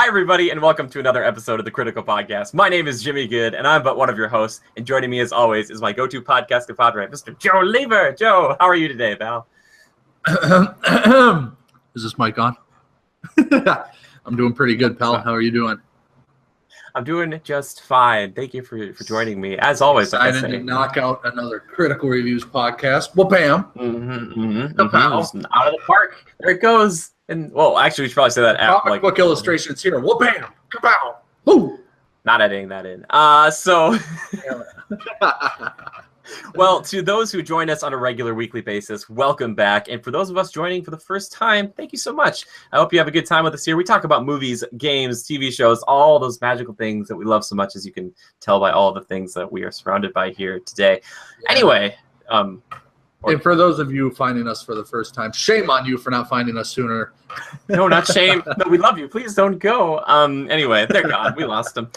Hi, everybody, and welcome to another episode of the Critical Podcast. My name is Jimmy Good, and I'm but one of your hosts. And joining me, as always, is my go-to podcast compadre, Mr. Joe Lever. Joe, how are you today, pal? Is this mic on? I'm doing pretty good, pal. How are you doing? I'm doing just fine. Thank you for joining me. As always, I excited to knock out another Critical Reviews podcast. Well, bam. Just out of the park. There it goes. And well, actually, we should probably say that after, comic book illustrations here. Well, bam. Kapow. Woo. Not editing that in. Well, to those who join us on a regular weekly basis, welcome back. And for those of us joining for the first time, thank you so much. I hope you have a good time with us here. We talk about movies, games, TV shows, all those magical things that we love so much, as you can tell by all the things that we are surrounded by here today. Yeah. Anyway, and for those of you finding us for the first time, shame on you for not finding us sooner. No, not shame. No, we love you. Please don't go. Anyway, they're gone. We lost them.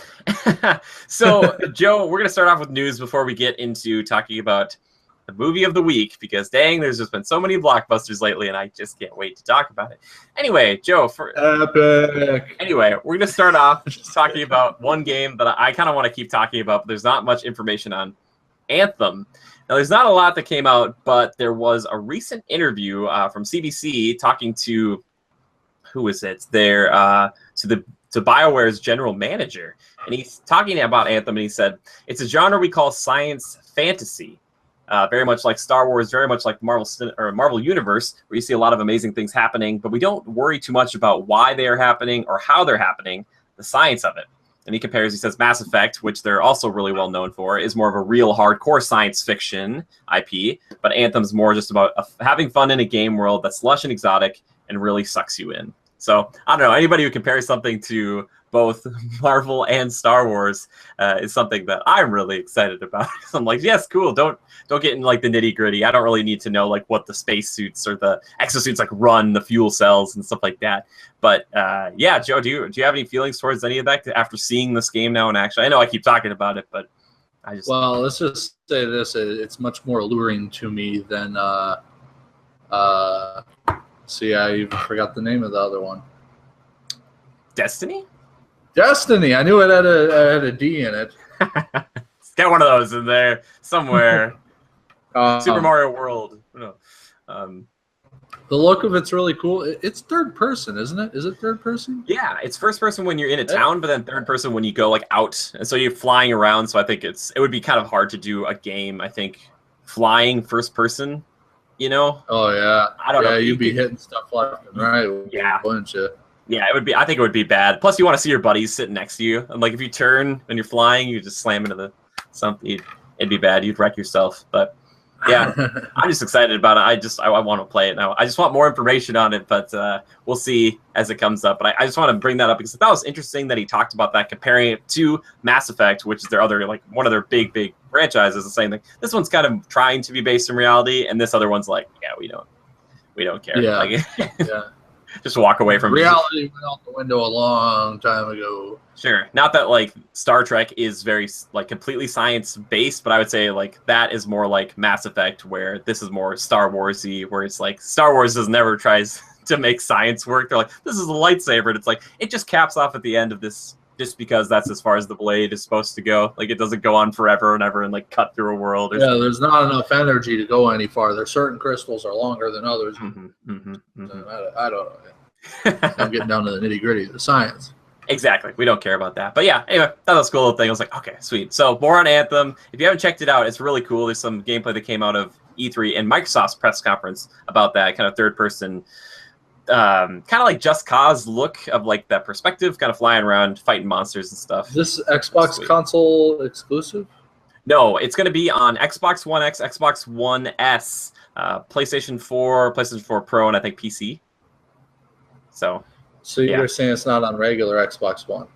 So, Joe, we're going to start off with news before we get into talking about the movie of the week, because dang, there's just been so many blockbusters lately, and I just can't wait to talk about it. Anyway, Joe, epic. Anyway, we're going to start off just talking about one game that I kind of want to keep talking about, but there's not much information on. Anthem. Now, there's not a lot that came out, but there was a recent interview from CBC talking to, who is it? To BioWare's general manager, and he's talking about Anthem, and he said it's a genre we call science fantasy, very much like Star Wars, very much like Marvel Universe, where you see a lot of amazing things happening, but we don't worry too much about why they are happening or how they're happening, the science of it. And he compares, he says, Mass Effect, which they're also really well known for, is more of a real hardcore science fiction IP, but Anthem's more just about having fun in a game world that's lush and exotic and really sucks you in. So, I don't know, anybody who compares something to both Marvel and Star Wars is something that I'm really excited about. I'm like, yes, cool, don't get in like the nitty-gritty. I don't really need to know like what the spacesuits or the exosuits like run, the fuel cells and stuff like that. But yeah, Joe, do you have any feelings towards any of that after seeing this game now in action? I know I keep talking about it, but I just... Well, let's just say this. It's much more alluring to me than... see, I even forgot the name of the other one. Destiny? Destiny. I knew it had a D in it. It's got one of those in there somewhere. Super Mario World. No. The look of it's really cool. It's third person, isn't it? Is it third person? Yeah, it's first person when you're in a town, but then third person when you go like out, and so you're flying around. So I think it would be kind of hard to do a game, I think, flying first person. You know? Oh yeah. I don't know. Yeah, you'd be hitting stuff left and right. Yeah. Wouldn't you? Yeah, it would be. I think it would be bad. Plus, you want to see your buddies sitting next to you, and like if you turn when you're flying, you just slam into something. It'd be bad. You'd wreck yourself. But yeah, I'm just excited about it. I want to play it now. I just want more information on it, but we'll see as it comes up. But I just want to bring that up because I thought it was interesting that he talked about that, comparing it to Mass Effect, which is their other like one of their big franchises, and saying like this one's kind of trying to be based in reality, and this other one's like, yeah, we don't care. Yeah, like, yeah. Just walk away from reality. Went out the window a long time ago. Sure. Not that like Star Trek is very like completely science based, but I would say like that is more like Mass Effect, where this is more Star Warsy, where it's like Star Wars never tries to make science work. They're like, this is a lightsaber, and it's like it just caps off at the end of this just because that's as far as the blade is supposed to go. Like it doesn't go on forever and ever and like cut through a world. Or something. There's not enough energy to go any farther. Certain crystals are longer than others. So I don't know. I'm getting down to the nitty gritty of the science. Exactly. We don't care about that. But yeah, anyway, that was a cool little thing. I was like, okay, sweet. So more on Anthem. If you haven't checked it out, it's really cool. There's some gameplay that came out of E3 and Microsoft's press conference about that kind of third person, kind of like Just Cause look of like that perspective, kind of flying around, fighting monsters and stuff. This Xbox console exclusive? No, it's going to be on Xbox One X, Xbox One S, PlayStation 4, PlayStation 4 Pro, and I think PC. So you're saying it's not on regular Xbox One?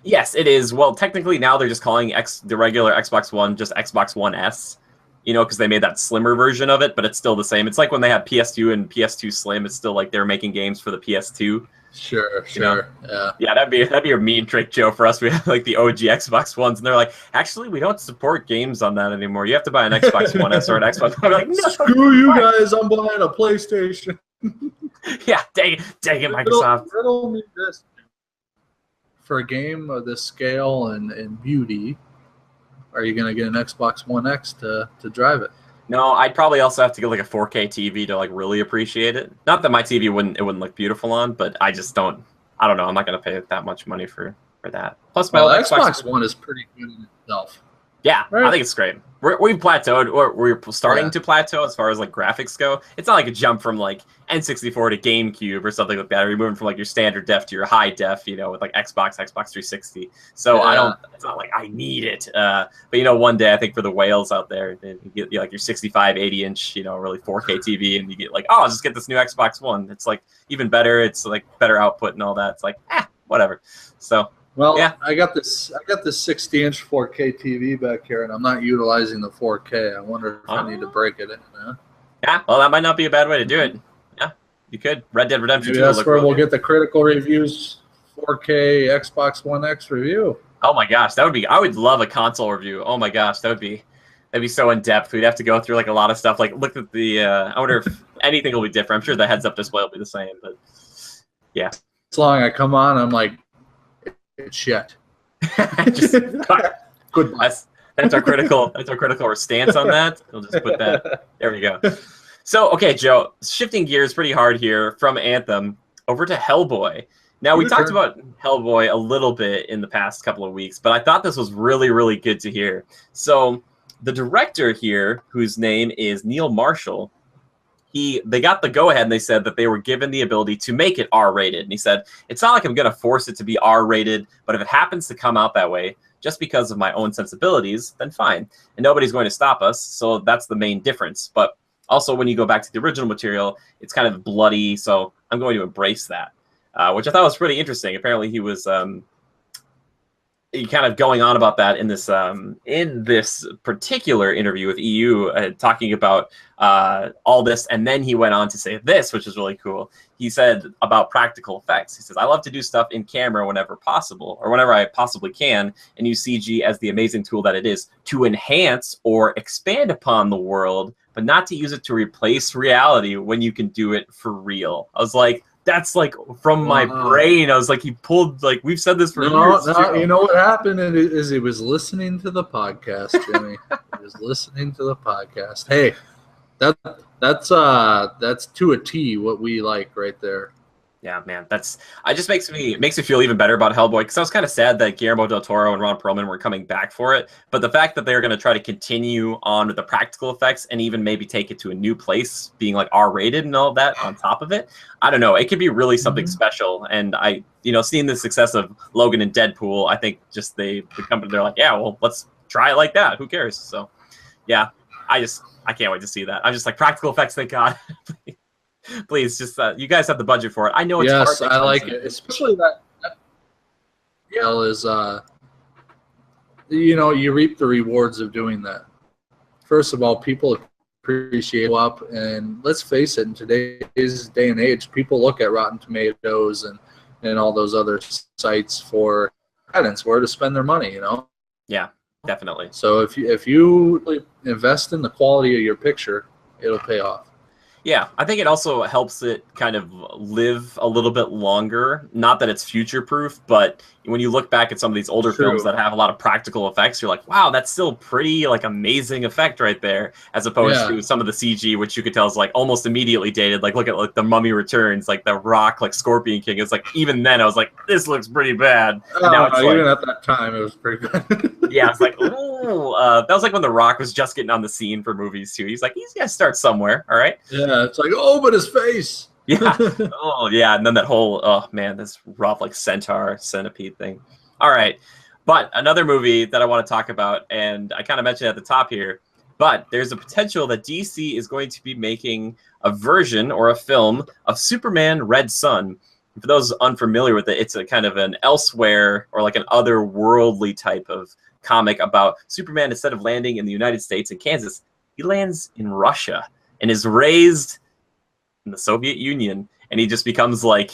Yes, it is. Well, technically now they're just calling the regular Xbox One just Xbox One S, because they made that slimmer version of it, but it's still the same. It's like when they had PS2 and PS2 Slim, it's still like they're making games for the PS2. Sure. Yeah, that'd be a mean trick, Joe, for us. We have like the OG Xbox Ones, and they're like, actually, we don't support games on that anymore. You have to buy an Xbox One S or an Xbox One. Like, no, screw you guys, I'm buying a PlayStation. Yeah, dang it, Microsoft. Riddle me this. for a game of this scale and beauty, are you going to get an Xbox One X to drive it? No, I'd probably also have to get like a 4K TV to like really appreciate it. Not that my TV wouldn't look beautiful on, but I just don't. I don't know. I'm not going to pay that much money for that. Plus, my Xbox One is pretty good in itself. Yeah, right? I think it's great. We've plateaued, or we're starting to plateau as far as like graphics go. It's not like a jump from like N64 to GameCube or something like that. Or you're moving from like your standard def to your high def, with like Xbox 360. So it's not like I need it. But one day I think for the whales out there, you get like your 65, 80-inch, really 4K TV, and you get like, oh, I'll just get this new Xbox One. It's like even better. It's like better output and all that. It's like, whatever. So. Well, yeah. I got this 60-inch 4K TV back here, and I'm not utilizing the 4K. I wonder if I need to break it in. Yeah, well, that might not be a bad way to do it. Yeah, you could. Red Dead Redemption 2. That's where we'll get the Critical Reviews 4K Xbox One X review. Oh my gosh, that would be. I would love a console review. Oh my gosh, that'd be so in depth. We'd have to go through like a lot of stuff. Like look at the. I wonder if anything will be different. I'm sure the heads-up display will be the same, but yeah. As long as I come on, I'm like. It's shit. Goodbye. That's our critical stance on that. We'll just put that. There we go. So, okay, Joe, shifting gears pretty hard here from Anthem over to Hellboy. Now, we talked about Hellboy a little bit in the past couple of weeks, but I thought this was really, really good to hear. So, the director here, whose name is Neil Marshall, they got the go-ahead and they said that they were given the ability to make it R-rated. And he said, it's not like I'm going to force it to be R-rated, but if it happens to come out that way, just because of my own sensibilities, then fine. And nobody's going to stop us, so that's the main difference. But also, when you go back to the original material, it's kind of bloody, so I'm going to embrace that, which I thought was pretty interesting. Apparently, he was kind of going on about that in this particular interview with EU, talking about all this, and then he went on to say this, which is really cool. He said about practical effects. He says, I love to do stuff in camera whenever possible, or whenever I possibly can, and use CG as the amazing tool that it is to enhance or expand upon the world, but not to use it to replace reality when you can do it for real. I was like, that's like from my brain. I was like, he pulled, like, we've said this for years. No, you know what happened is he was listening to the podcast, Jimmy. He was listening to the podcast. Hey, that's to a T what we like right there. Yeah, man, it just makes me feel even better about Hellboy, because I was kind of sad that Guillermo del Toro and Ron Perlman were coming back for it, but the fact that they're going to try to continue on with the practical effects and even maybe take it to a new place, being like R-rated and all that on top of it, I don't know, it could be really something special. And seeing the success of Logan and Deadpool, I think just the company, they're like, yeah, well, let's try it like that. Who cares? So, yeah, I can't wait to see that. I'm just like, practical effects, thank God. Please, just you guys have the budget for it. I know it's hard. Yes, I like it, especially that is you reap the rewards of doing that. First of all, people appreciate up, and let's face it, in today's day and age, people look at Rotten Tomatoes and all those other sites for guidance where to spend their money. Yeah, definitely. So if you invest in the quality of your picture, it'll pay off. Yeah, I think it also helps it kind of live a little bit longer. Not that it's future-proof, but when you look back at some of these older films that have a lot of practical effects, you're like, wow, that's still pretty like amazing effect right there, as opposed to some of the CG, which you could tell is like almost immediately dated. Like look at like The Mummy Returns, like The Rock, like Scorpion King. It's like even then I was like, this looks pretty bad. Now it's even at that time it was pretty bad. Yeah, it's like, ooh, that was like when The Rock was just getting on the scene for movies too. He's like, he's got to start somewhere, all right? Yeah, it's like, oh, but his face. Yeah. Oh, yeah. And then that whole, oh, man, this rough, like, centipede thing. All right. But another movie that I want to talk about, and I kind of mentioned at the top here, but there's a potential that DC is going to be making a version or a film of Superman Red Son. For those unfamiliar with it, it's a kind of an elsewhere or like an otherworldly type of comic about Superman. Instead of landing in the United States in Kansas, he lands in Russia and is raised in the Soviet Union, and he just becomes like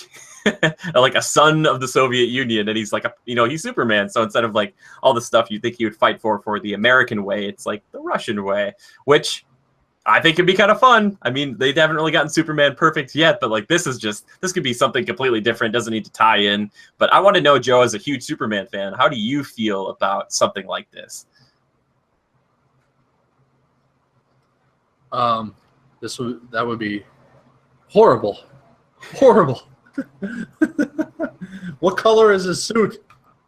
like a son of the Soviet Union, and he's like he's Superman. So instead of like all the stuff you think he would fight for the American way, it's like the Russian way, which I think it'd be kind of fun. I mean, they haven't really gotten Superman perfect yet, but like this could be something completely different. Doesn't need to tie in. But I want to know, Joe, as a huge Superman fan, how do you feel about something like this? That would be horrible. What color is his suit?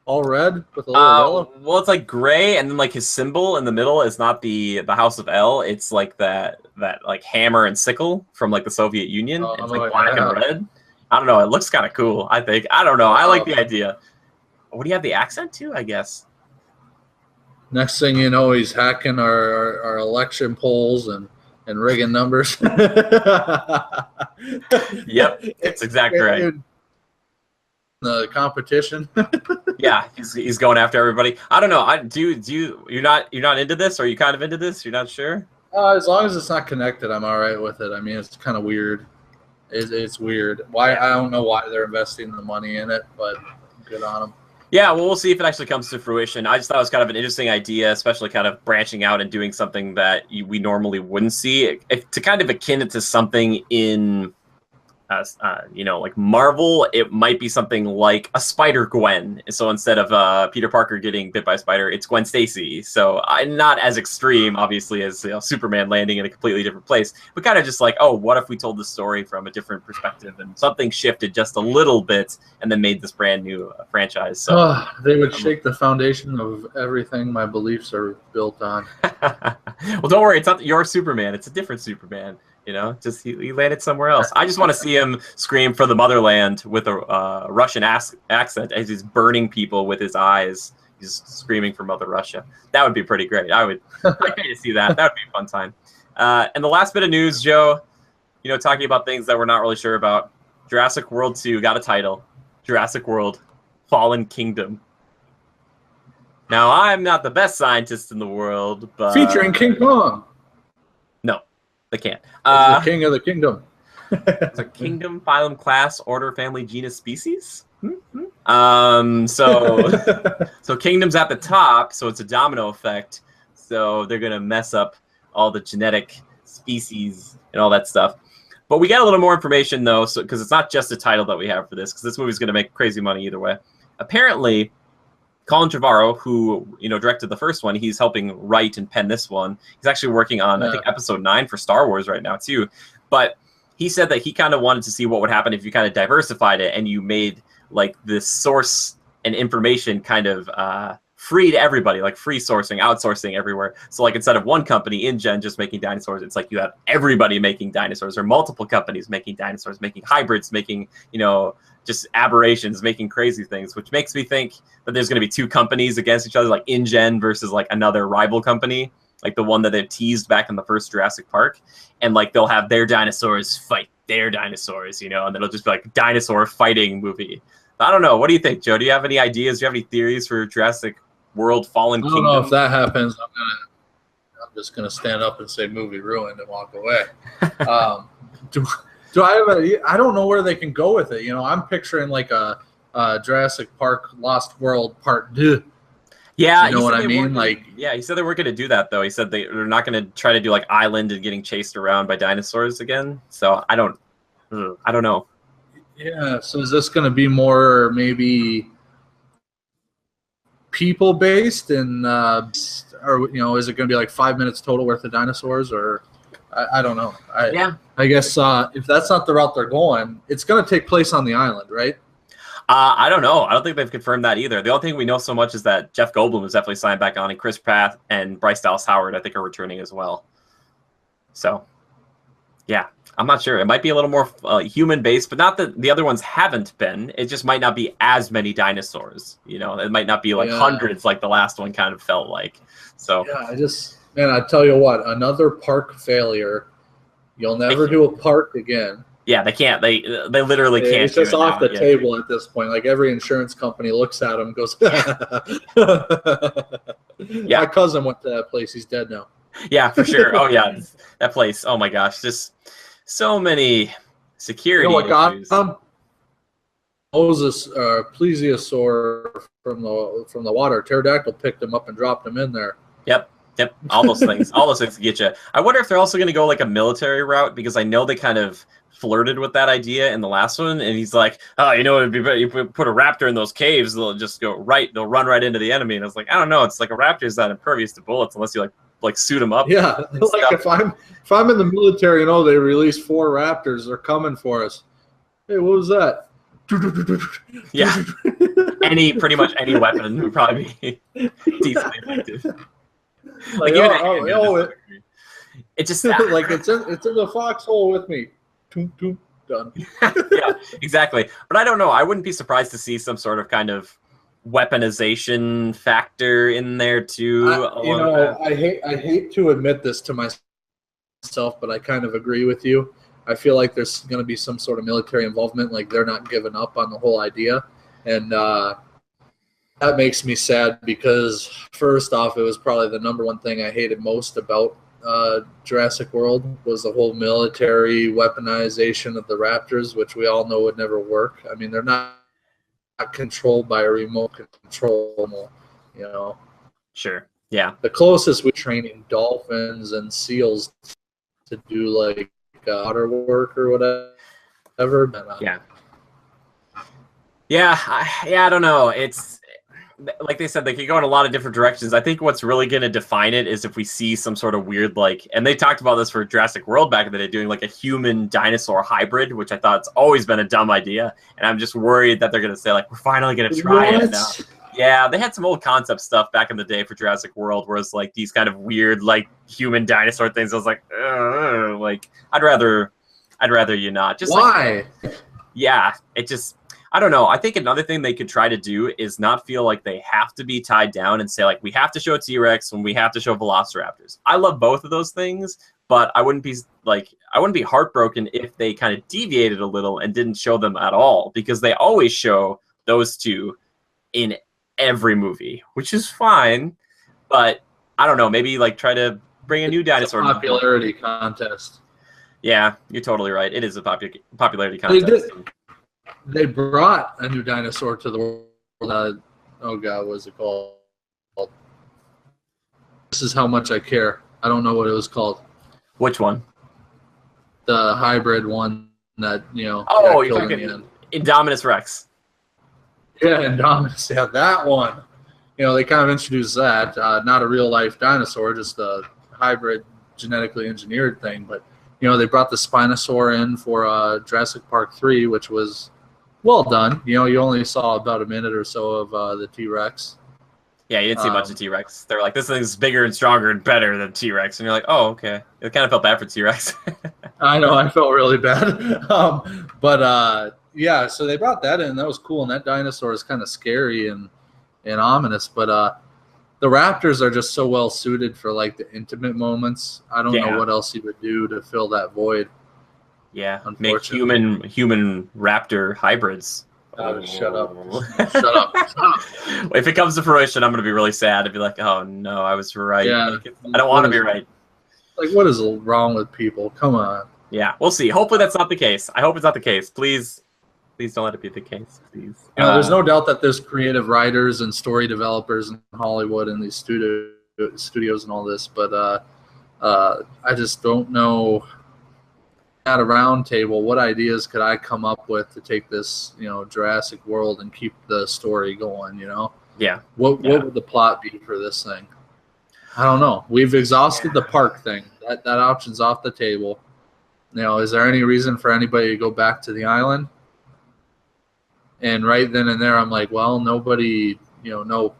All red with a little yellow? Well, it's like gray, and then like his symbol in the middle is not the House of L. It's like that like hammer and sickle from like the Soviet Union. It's like black and red. I don't know. It looks kind of cool, I think. I don't know. I like the idea. What do you have the accent to, I guess? Next thing you know, he's hacking our election polls and rigging numbers. Yep, it's exactly right. The competition. Yeah, he's going after everybody. I don't know. You're not into this? Or are you kind of into this? You're not sure? As long as it's not connected, I'm all right with it. I mean, it's kind of weird. It's weird. Why? I don't know why they're investing the money in it, but good on them. Yeah, well, we'll see if it actually comes to fruition. I just thought it was kind of an interesting idea, especially kind of branching out and doing something that we normally wouldn't see. To kind of akin it to something in, like Marvel, it might be something like a Spider-Gwen. So instead of Peter Parker getting bit by a spider, it's Gwen Stacy. So not as extreme, obviously, as Superman landing in a completely different place, but kind of just like, oh, what if we told the story from a different perspective and something shifted just a little bit and then made this brand new franchise. So they would shake the foundation of everything my beliefs are built on. Well, don't worry, it's not your Superman. It's a different Superman. Just he landed somewhere else. I just want to see him scream for the motherland with a Russian accent as he's burning people with his eyes. He's screaming for Mother Russia. That would be pretty great. I'd pay to see that. That would be a fun time. And the last bit of news, Joe, talking about things that we're not really sure about. Jurassic World 2 got a title. Jurassic World Fallen Kingdom. Now, I'm not the best scientist in the world, but... Featuring King Kong. No, they can't. The king of the kingdom. It's a kingdom, phylum, class, order, family, genus, species. So kingdom's at the top, so it's a domino effect. So they're gonna mess up all the genetic species and all that stuff. But we got a little more information though, so because it's not just a title that we have for this, because this movie's gonna make crazy money either way. Apparently, Colin Trevorrow, who directed the first one, he's helping write and pen this one. He's actually working on I think episode 9 for Star Wars right now too. But he said that he kind of wanted to see what would happen if you kind of diversified it and you made like this source and information kind of free to everybody, like free sourcing, outsourcing everywhere. So like instead of one company, InGen, just making dinosaurs, it's like you have everybody making dinosaurs or multiple companies making dinosaurs, making hybrids, making just aberrations, making crazy things, which makes me think that there's going to be two companies against each other, like InGen versus like another rival company, like the one that they've teased back in the first Jurassic Park. And like they'll have their dinosaurs fight their dinosaurs, and then it'll just be like dinosaur fighting movie. I don't know. What do you think, Joe? Do you have any ideas? Do you have any theories for Jurassic World Fallen Kingdom? I don't know if that happens. I'm just gonna stand up and say movie ruined and walk away. Do I have I don't know where they can go with it. I'm picturing like a Jurassic Park Lost World Part 2. Yeah, you know what I mean? He said they weren't going to do that though. He said they're not going to try to do like Island and getting chased around by dinosaurs again. So I don't know. Yeah. So is this going to be more maybe people based and or is it going to be like 5 minutes total worth of dinosaurs or? I don't know. I guess if that's not the route they're going, it's going to take place on the island, right? I don't know. I don't think they've confirmed that either. The only thing we know so much is that Jeff Goldblum is definitely signed back on, and Chris Pratt and Bryce Dallas Howard, I think, are returning as well. So, yeah, I'm not sure. It might be a little more human-based, but not that the other ones haven't been. It just might not be as many dinosaurs. It might not be like hundreds like the last one kind of felt like. So yeah, I tell you what, another park failure. You'll never do a park again. Yeah, they can't. They literally can't. It's just off the table at this point. Like every insurance company looks at him and goes, yeah. My cousin went to that place. He's dead now. Yeah, for sure. Oh, yeah. That place. Oh, my gosh. Just so many security issues. Moses, plesiosaur from the water. Pterodactyl picked him up and dropped him in there. Yep. Yep, all those things to get you. I wonder if they're also going to go like a military route, because I know they kind of flirted with that idea in the last one, and he's like, oh, you know, it'd be better you put a raptor in those caves, they'll just go right, they'll run right into the enemy. And I was like, I don't know, it's like a raptor's not impervious to bullets unless you like suit them up. Yeah, like if I'm in the military and they release 4 raptors, they're coming for us. Hey, what was that? Yeah, pretty much any weapon would probably be decently effective. Like it just like it's in the foxhole with me. Toom, toom, done. Yeah, exactly. But I don't know. I wouldn't be surprised to see some sort of kind of weaponization factor in there too. I hate to admit this to myself, but I kind of agree with you. I feel like there's going to be some sort of military involvement, like they're not giving up on the whole idea, and that makes me sad because first off, it was probably the number one thing I hated most about Jurassic World was the whole military weaponization of the raptors, which we all know would never work. I mean, they're not controlled by a remote control, you know. Sure. Yeah. The closest we're training dolphins and seals to do like water work or whatever. Yeah. Yeah. I don't know. It's like they said, they could go in a lot of different directions. I think what's really going to define it is if we see some sort of weird, like, and they talked about this for Jurassic World back in the day, doing like a human dinosaur hybrid, which I thought it's always been a dumb idea. And I'm just worried that they're going to say, like, we're finally going to try it now. Yeah, they had some old concept stuff back in the day for Jurassic World, where it's like these kind of weird, like, human dinosaur things. I was like, I'd rather you not. Just why? Like, yeah, it just. I don't know. I think another thing they could try to do is not feel like they have to be tied down and say, like, we have to show T-Rex when we have to show Velociraptors. I love both of those things, but I wouldn't be heartbroken if they kind of deviated a little and didn't show them at all, because they always show those two in every movie, which is fine. But I don't know. Maybe like try to bring a new dinosaur. It's a popularity contest. Yeah, you're totally right. It is a popularity contest. They brought a new dinosaur to the world. Oh God, what is it called? This is how much I care. I don't know what it was called. Which one? The hybrid one that Oh, you're talking Indominus Rex. Yeah, Indominus. Yeah, that one. They kind of introduced that. Not a real life dinosaur, just a hybrid, genetically engineered thing. But they brought the Spinosaur in for Jurassic Park 3, which was well done. You only saw about a minute or so of the T-Rex. Yeah, you didn't see much of T-Rex. They're like, this thing's bigger and stronger and better than T-Rex. And you're like, oh, okay. It kind of felt bad for T-Rex. I know, I felt really bad. Yeah, so they brought that in. That was cool. And that dinosaur is kind of scary and ominous. But the Raptors are just so well suited for like the intimate moments. I don't know what else you would do to fill that void. Yeah, make human raptor hybrids. Shut up. Shut up. If it comes to fruition, I'm going to be really sad. I'd be like, oh, no, I was right. Yeah. I don't want to be right. Like, what is wrong with people? Come on. Yeah, we'll see. Hopefully that's not the case. I hope it's not the case. Please don't let it be the case, please. There's no doubt that there's creative writers and story developers in Hollywood and these studios and all this, but I just don't know. At a round table, what ideas could I come up with to take this, Jurassic World and keep the story going, Yeah. What would the plot be for this thing? I don't know. We've exhausted the park thing. That option's off the table. Is there any reason for anybody to go back to the island? And right then and there, I'm like, well, nobody, no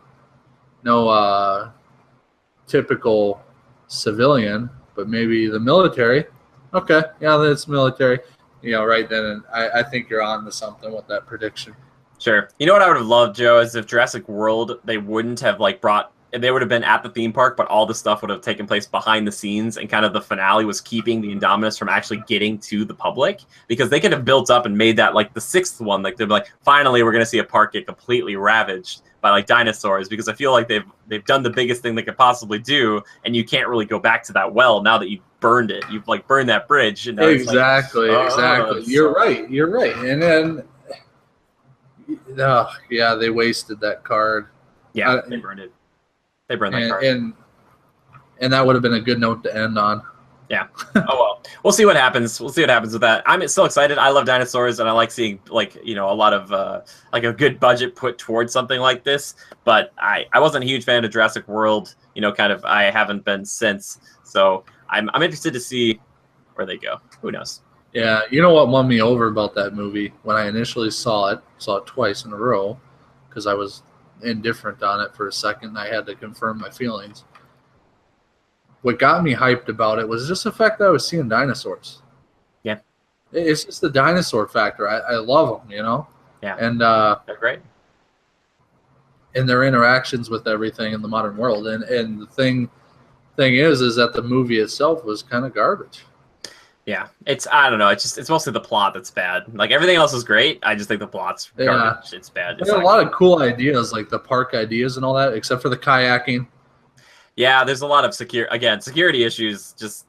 typical civilian, but maybe the military. Okay, yeah, that's military. Right then, and I think you're on to something with that prediction. Sure. You know what I would have loved, Joe, is if Jurassic World, they wouldn't have they would have been at the theme park, but all the stuff would have taken place behind the scenes, and kind of the finale was keeping the Indominus from actually getting to the public, because they could have built up and made that like the 6th one. Like they'd be like, finally, we're going to see a park get completely ravaged by like dinosaurs, because I feel like they've done the biggest thing they could possibly do, and you can't really go back to that well now that you've burned it. You've like burned that bridge. And exactly. You're right. And then, they wasted that card. Yeah, they burned it. They burned that card. And And that would have been a good note to end on. Yeah. Oh well. We'll see what happens. We'll see what happens with that. I'm still excited. I love dinosaurs, and I like seeing a lot of like a good budget put towards something like this. But I wasn't a huge fan of Jurassic World. Kind of I haven't been since. So I'm interested to see where they go. Who knows? Yeah. You know what won me over about that movie when I initially saw it twice in a row because I was indifferent on it for a second. I had to confirm my feelings. What got me hyped about it was just the fact that I was seeing dinosaurs. Yeah. It's just the dinosaur factor. I love them, Yeah. And they're great. And their interactions with everything in the modern world. And the thing is that the movie itself was kind of garbage. Yeah. I don't know. It's mostly the plot that's bad. Like everything else is great. I just think the plot's garbage. It's bad. There's a lot of cool ideas, like the park ideas and all that, except for the kayaking. Yeah, there's a lot of security issues. Just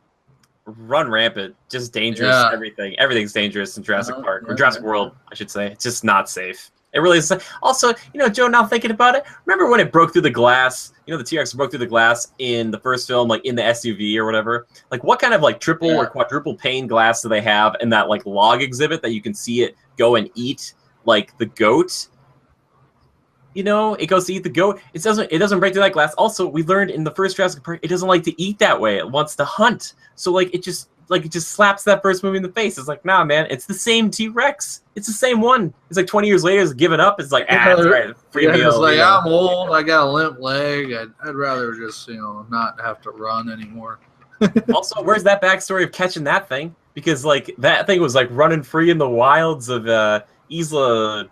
run rampant. Just dangerous. Yeah. Everything's dangerous in Jurassic Park or Jurassic World, I should say. It's just not safe. It really is. Also, Joe, now thinking about it, remember when it broke through the glass? The T-Rex broke through the glass in the first film, like in the SUV or whatever. Like, what kind of like triple or quadruple pane glass do they have in that like log exhibit that you can see it go and eat like the goat? It goes to eat the goat. It doesn't break through that glass. Also, we learned in the first Jurassic Park, it doesn't like to eat that way. It wants to hunt. So it just slaps that first movie in the face. It's like, nah, man, it's the same T-Rex. It's the same one. It's like 20 years later, it's given up. It's like, that's right, free meal. It's like, I'm old. I got a limp leg. I'd rather just, not have to run anymore. Also, where's that backstory of catching that thing? Because that thing was like running free in the wilds of Isla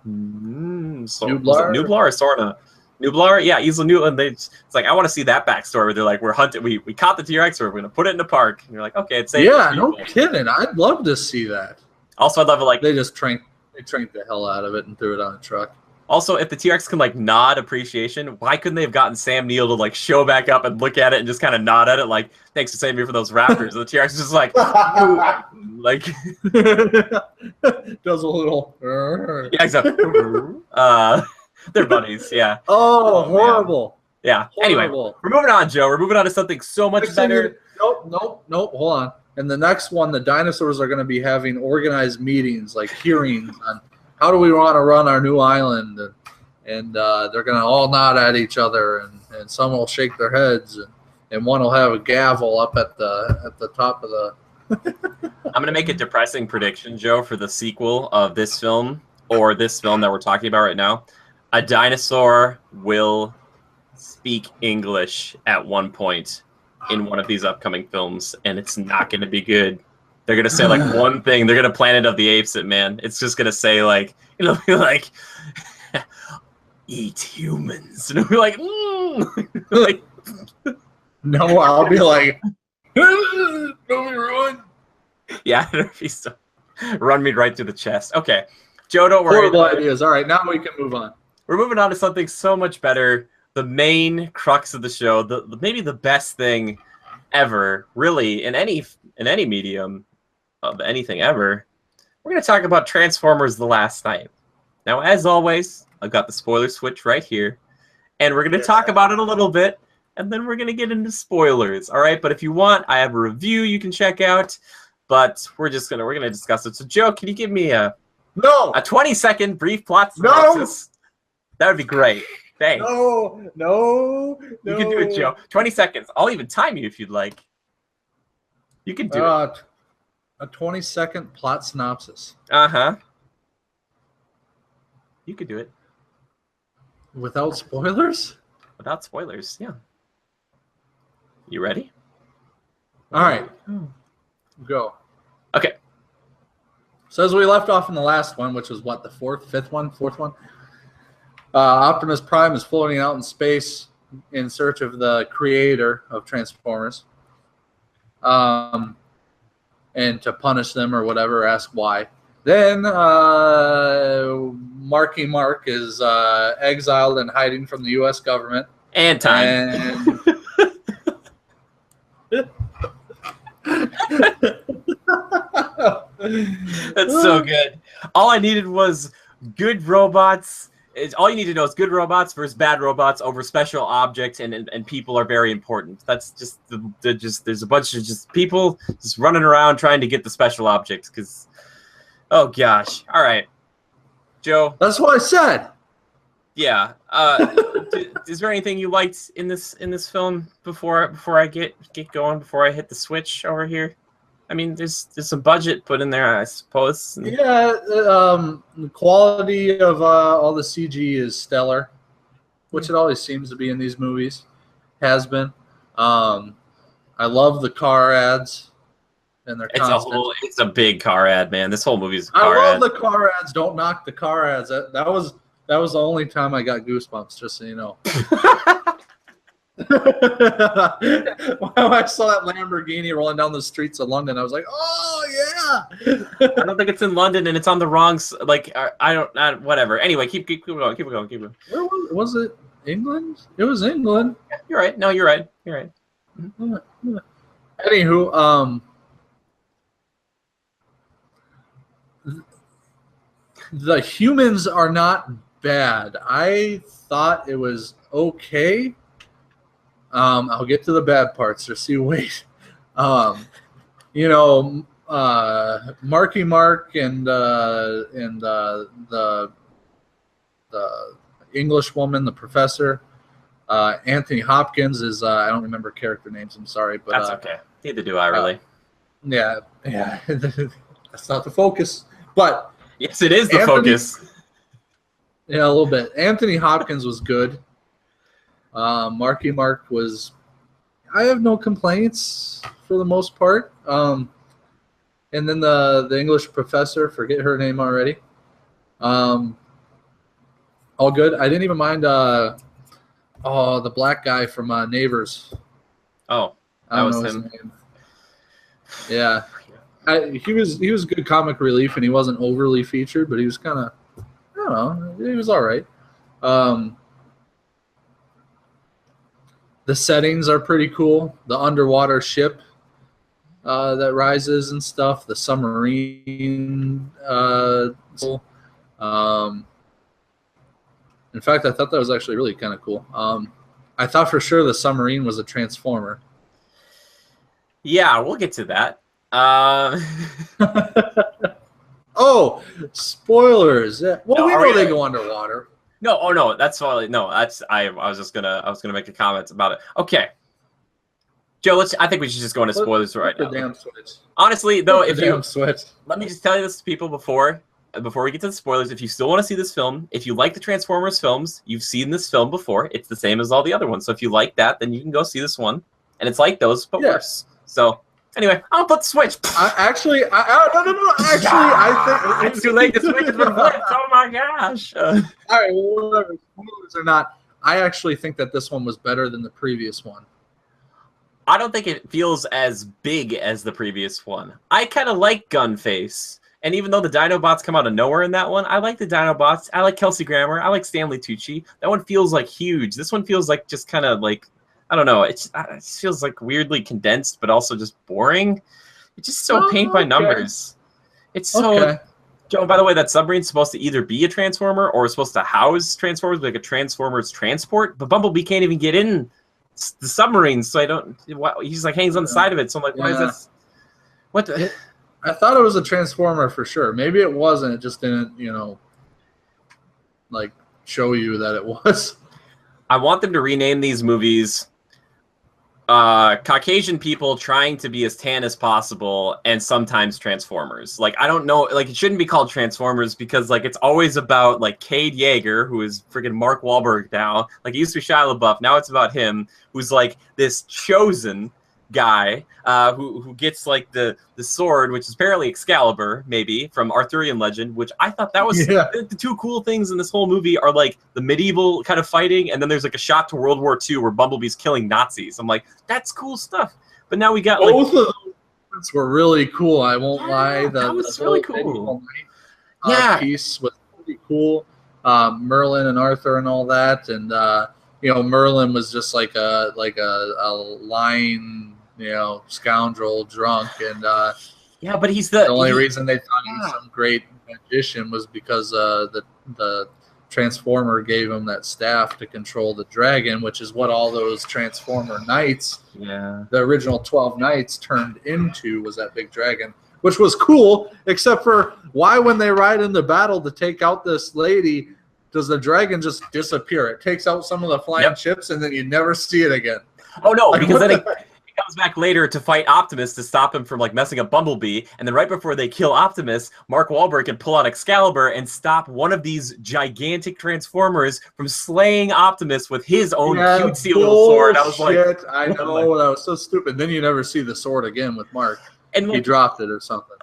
Nublar or Sorna? Nublar? Yeah, Isla Nublar. It's like, I want to see that backstory where they're like, we're hunting, we caught the T-Rex, we're going to put it in a park. And you're like, okay, it's safe. Yeah, no kidding. I'd love to see that. Also, I'd love it, like... They just tranked the hell out of it and threw it on a truck. Also, if the T-Rex can, like, nod appreciation, why couldn't they have gotten Sam Neill to, like, show back up and look at it and just kind of nod at it, like, thanks for saving me from those raptors? And the T-Rex is just like, like... Does a little... Yeah, exactly. They're buddies, yeah. Oh, horrible. Yeah. Horrible. Anyway, we're moving on, Joe. We're moving on to something so much better. Nope. Hold on. And the next one, the dinosaurs are going to be having organized meetings, like hearings on how do we want to run our new island. And they're going to all nod at each other, and some will shake their heads, and one will have a gavel up at the top of the... I'm going to make a depressing prediction, Joe, for the sequel of this film, or this film that we're talking about right now. A dinosaur will speak English at one point in one of these upcoming films, and it's not going to be good. They're going to say, like, one thing. They're going to Planet of the Apes it, man. It's just going to say, like, it'll be like, eat humans. And it'll be like, like... No, I'll be like, don't be ruined. Yeah, it'll be so... Run me right through the chest. Okay. Joe, don't worry. Horrible ideas. All right, now we can move on. We're moving on to something so much better. The main crux of the show, maybe the best thing ever, really, in any medium of anything ever. We're going to talk about Transformers: The Last Night. Now, as always, I've got the spoiler switch right here, and we're going to talk about it a little bit, and then we're going to get into spoilers. All right, but if you want, I have a review you can check out, but we're going to discuss it. So, Joe, can you give me a 20-second brief plot synopsis? That would be great. Thanks. No. You can do it, Joe. 20 seconds. I'll even time you if you'd like. You can do it. A 20-second plot synopsis. Uh-huh. You could do it. Without spoilers? Without spoilers, yeah. You ready? All right. Go. Okay. So as we left off in the last one, which was what, the fourth one? Optimus Prime is floating out in space in search of the creator of Transformers. And to punish them or whatever, ask why. Then Marky Mark is exiled and hiding from the U.S. government. And time. That's so good. All I needed was good robots all you need to know is good robots versus bad robots over special objects, and people are very important. That's just there's a bunch of just people just running around trying to get the special objects because, oh gosh. All right, Joe. That's what I said. Yeah. Is there anything you liked in this film before I get going, before I hit the switch over here? I mean, there's some budget put in there, I suppose. Yeah, the quality of all the CG is stellar, which it always seems to be in these movies. Has been. I love the car ads, and they're constant. It's a big car ad, man. This whole movie's a car ad. I love the car ads. Don't knock the car ads. That was the only time I got goosebumps. Just so you know. When I saw that Lamborghini rolling down the streets of London, I was like, "Oh yeah!" I don't think it's in London, and it's on the wrong. Whatever. Anyway, keep going. Where was it? England? It was England. Yeah, you're right. No, you're right. You're right. Mm-hmm. Anywho, the humans are not bad. I thought it was okay. I'll get to the bad parts. Just you wait. Marky Mark and the English woman, the professor, Anthony Hopkins is I don't remember character names. I'm sorry, but that's okay. Neither do I really. Yeah. That's not the focus, but yes, it is the focus. Yeah, a little bit. Anthony Hopkins was good. Marky Mark was. I have no complaints for the most part. And then the English professor, forget her name already. All good. I didn't even mind. The black guy from Neighbors. Oh, that was him. Yeah, he was good comic relief, and he wasn't overly featured, but he was kind of. I don't know. He was all right. The settings are pretty cool. The underwater ship that rises and stuff. The submarine. In fact, I thought that was actually really kind of cool. I thought for sure the submarine was a Transformer. Yeah, we'll get to that. Oh, spoilers! Well, no, we know they go underwater. No, oh no, that's all. No, that's I was gonna make a comment about it. Okay, Joe, I think we should just go into spoilers right now. Damn switch. Honestly, though, let me just tell you this to people before we get to the spoilers. If you still want to see this film, if you like the Transformers films, you've seen this film before. It's the same as all the other ones. So if you like that, then you can go see this one, and it's like those but worse. So. Anyway, I'll put the switch. No. Actually, I think it's too late. The switch has been flipped. Oh my gosh! All right, well, whatever. Spoilers or not, I actually think that this one was better than the previous one. I don't think it feels as big as the previous one. I kind of like Gunface, and even though the Dinobots come out of nowhere in that one, I like the Dinobots. I like Kelsey Grammer. I like Stanley Tucci. That one feels like huge. This one feels like just kind of like. I don't know. It feels like weirdly condensed, but also just boring. It's just so paint by numbers. It's so. Okay. Joe, by the way, that submarine's supposed to either be a Transformer or it's supposed to house Transformers, like a Transformers transport. But Bumblebee can't even get in the submarine, so I don't. He's like hangs on the side of it. So I'm like, why is this? What? I thought it was a Transformer for sure. Maybe it wasn't. It just didn't, like show you that it was. I want them to rename these movies. Caucasian people trying to be as tan as possible and sometimes Transformers. Like, I don't know, like, it shouldn't be called Transformers because, like, it's always about, like, Cade Yeager, who is freaking Mark Wahlberg now. Like, he used to be Shia LaBeouf. Now it's about him, who's, like, this chosen guy who gets, like, the sword, which is apparently Excalibur, maybe, from Arthurian legend, which I thought that was the two cool things in this whole movie are, like, the medieval kind of fighting, and then there's, like, a shot to World War II where Bumblebee's killing Nazis. I'm like, that's cool stuff. But now we got, like... Both of those were really cool, I won't lie. That was really cool. Piece was pretty cool. Merlin and Arthur and all that, and, Merlin was just like a lying... scoundrel, drunk, and but he's the only reason they thought he was some great magician was because the Transformer gave him that staff to control the dragon, which is what all those Transformer knights, the original 12 knights, turned into, was that big dragon, which was cool, except for why when they ride in the battle to take out this lady, does the dragon just disappear? It takes out some of the flying ships, and then you never see it again. Oh, no, like, because then it comes back later to fight Optimus to stop him from, like, messing up Bumblebee, and then right before they kill Optimus, Mark Wahlberg can pull out Excalibur and stop one of these gigantic Transformers from slaying Optimus with his own cutesy little sword. I was like, I know, that was so stupid. Then you never see the sword again with Mark. And he dropped it or something.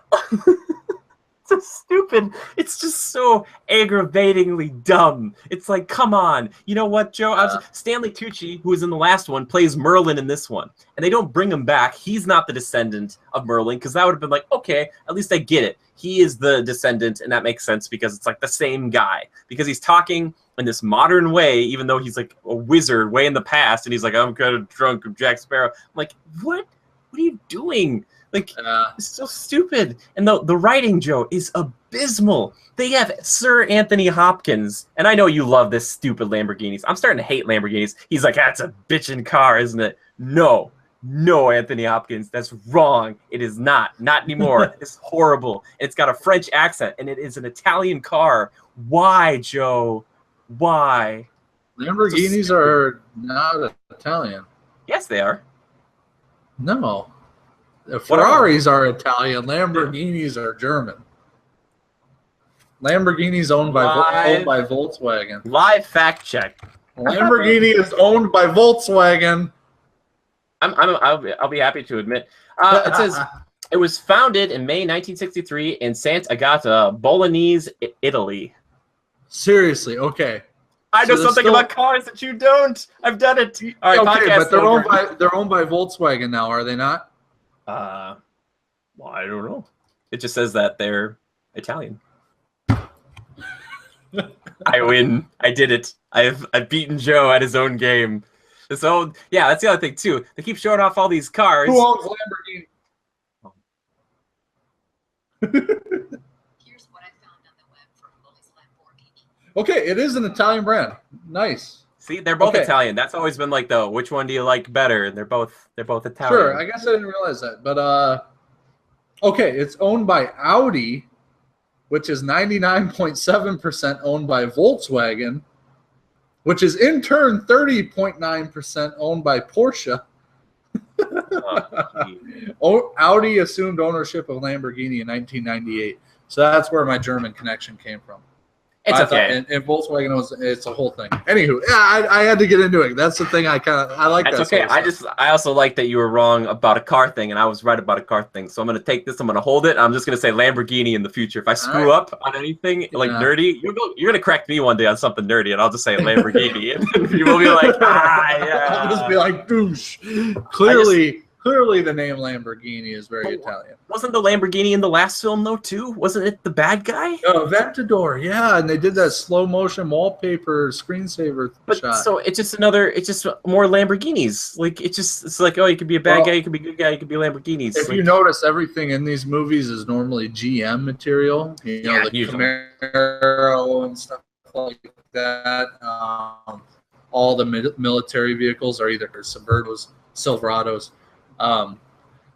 So stupid. It's just so aggravatingly dumb. It's like, come on. You know what, Joe? Stanley Tucci, who was in the last one, plays Merlin in this one. And they don't bring him back. He's not the descendant of Merlin, because that would have been like, okay, at least I get it. He is the descendant, and that makes sense because it's like the same guy. Because he's talking in this modern way, even though he's like a wizard way in the past, and he's like, I'm kind of drunk of Jack Sparrow. I'm like, what? What are you doing? Like, it's so stupid. And the writing, Joe, is abysmal. They have Sir Anthony Hopkins, and I know you love this stupid Lamborghinis. I'm starting to hate Lamborghinis. He's like, that's a bitchin' car, isn't it? No, Anthony Hopkins, that's wrong. It is not. Not anymore. It's horrible. It's got a French accent, and it is an Italian car. Why, Joe? Why? Lamborghinis are not Italian. Yes, they are. No. Ferraris are Italian. Lamborghinis are German. Lamborghini's owned by Volkswagen. Live fact check. Lamborghini is owned by Volkswagen. I'll be happy to admit. It says it was founded in May 1963 in Sant'Agata, Bolognese, Italy. Seriously, okay. I know something about cars that you don't. I've done it. All right, okay, but they're owned by Volkswagen now, are they not? Well, I don't know. It just says that they're Italian. I win. I did it. I've beaten Joe at his own game. So yeah, that's the other thing too. They keep showing off all these cars. Who owns Lamborghini? Here's what I found on the web for Louis Lamborghini. Okay, it is an Italian brand. Nice. See, they're both Italian. That's always been like the which one do you like better? They're both Italian. Sure, I guess I didn't realize that. But okay, it's owned by Audi, which is 99.7% owned by Volkswagen, which is in turn 30.9% owned by Porsche. Audi assumed ownership of Lamborghini in 1998. So that's where my German connection came from. It's okay. And Volkswagen it's a whole thing. Anywho, yeah, I had to get into it. That's the thing I like. That's that okay. sort of I also like that you were wrong about a car thing, and I was right about a car thing. So I'm gonna take this. I'm gonna hold it. I'm just gonna say Lamborghini in the future. If I screw up on anything like nerdy, you're gonna correct me one day on something nerdy, and I'll just say Lamborghini, and you will be like, yeah. I'll just be like, douche. Clearly, the name Lamborghini is very Italian. Wasn't the Lamborghini in the last film, though, too? Wasn't it the bad guy? Oh, Aventador, yeah. And they did that slow motion wallpaper screensaver shot. So it's just more Lamborghinis. Like, it's like, oh, you could be a bad guy, you could be a good guy, you could be Lamborghinis. If you notice, everything in these movies is normally GM material. You know, the Camaro and stuff like that. All the military vehicles are either Suburbanos, Silverados.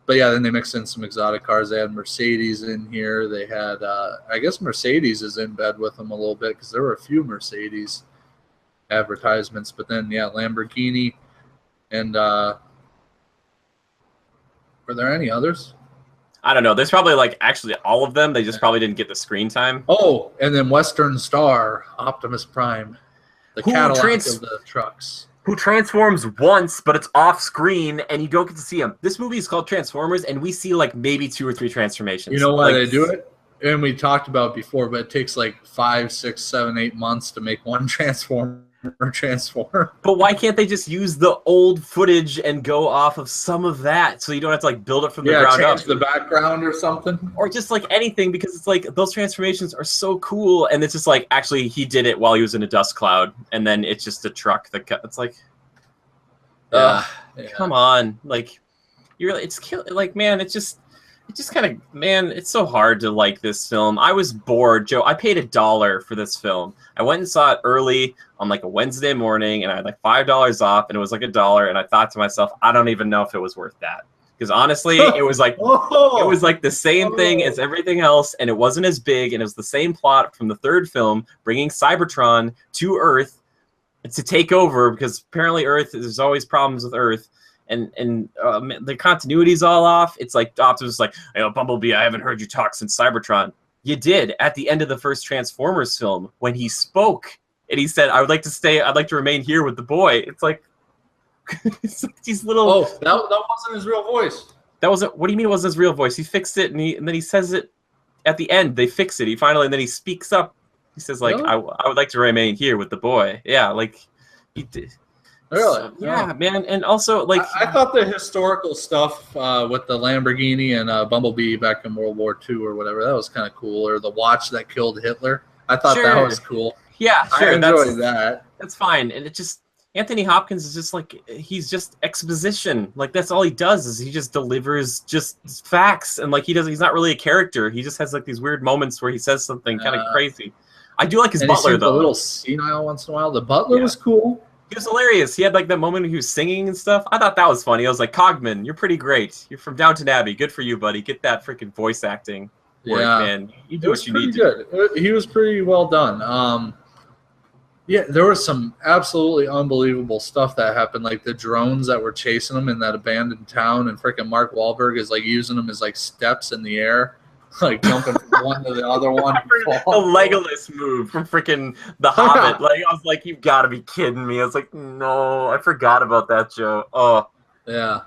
But yeah, then they mixed in some exotic cars. They had Mercedes in here. They had, I guess Mercedes is in bed with them a little bit because there were a few Mercedes advertisements. But then, yeah, Lamborghini. And were there any others? I don't know. There's probably like actually all of them. They just probably didn't get the screen time. Oh, and then Western Star, Optimus Prime, the Cadillac of the trucks. Who transforms once, but it's off screen, and you don't get to see him. This movie is called Transformers, and we see like maybe 2 or 3 transformations. You know why they do it? And we talked about it before, but it takes like 5, 6, 7, 8 months to make one transform. But why can't they just use the old footage and go off of some of that so you don't have to like build it from the ground up? Change the background or something, or just like anything, because it's like those transformations are so cool, and it's just like actually he did it while he was in a dust cloud, and then it's just a truck that it's like, come on, like it's like man, it's just it just kind of, man, it's so hard to like this film. I was bored, Joe. I paid $1 for this film. I went and saw it early on like a Wednesday morning, and I had like $5 off, and it was like $1. And I thought to myself, I don't even know if it was worth that, because honestly, it was like the same thing as everything else, and it wasn't as big, and it was the same plot from the third film, bringing Cybertron to Earth to take over, because apparently Earth, there's always problems with Earth. And the continuity's all off. It's like Optimus is like, hey, Bumblebee, I haven't heard you talk since Cybertron. You did at the end of the first Transformers film when he spoke and he said, I'd like to remain here with the boy. It's like, it's like these little. Oh, that wasn't his real voice. That wasn't. What do you mean it wasn't his real voice? He fixed it, and then he says it at the end. They fix it. And then he speaks up. He says like, really? I would like to remain here with the boy. Yeah, like he did. Really? So, yeah, man. And also, like, I thought the historical stuff with the Lamborghini and Bumblebee back in World War II or whatever, that was kind of cool. Or the watch that killed Hitler. I thought that was cool. Yeah, sure. I enjoyed that. That's fine. And it just, Anthony Hopkins is just like, he's just exposition. Like, that's all he does is he just delivers just facts. And, like, he's not really a character. He just has, like, these weird moments where he says something kind of crazy. I do like his butler, though. A little senile once in a while. The butler was cool. He was hilarious. He had like that moment when he was singing and stuff. I thought that was funny. I was like, Cogman, you're pretty great. You're from Downton Abbey. Good for you, buddy. Get that freaking voice acting work, man. You do what you need to. Good. He was pretty well done. Yeah, there was some absolutely unbelievable stuff that happened, like the drones that were chasing him in that abandoned town, and freaking Mark Wahlberg is like using them as like steps in the air. Like jumping from one to the other one. The Legolas move from freaking The Hobbit. Like, I was like, you've got to be kidding me. I was like, no, I forgot about that, Joe. Oh. Yeah.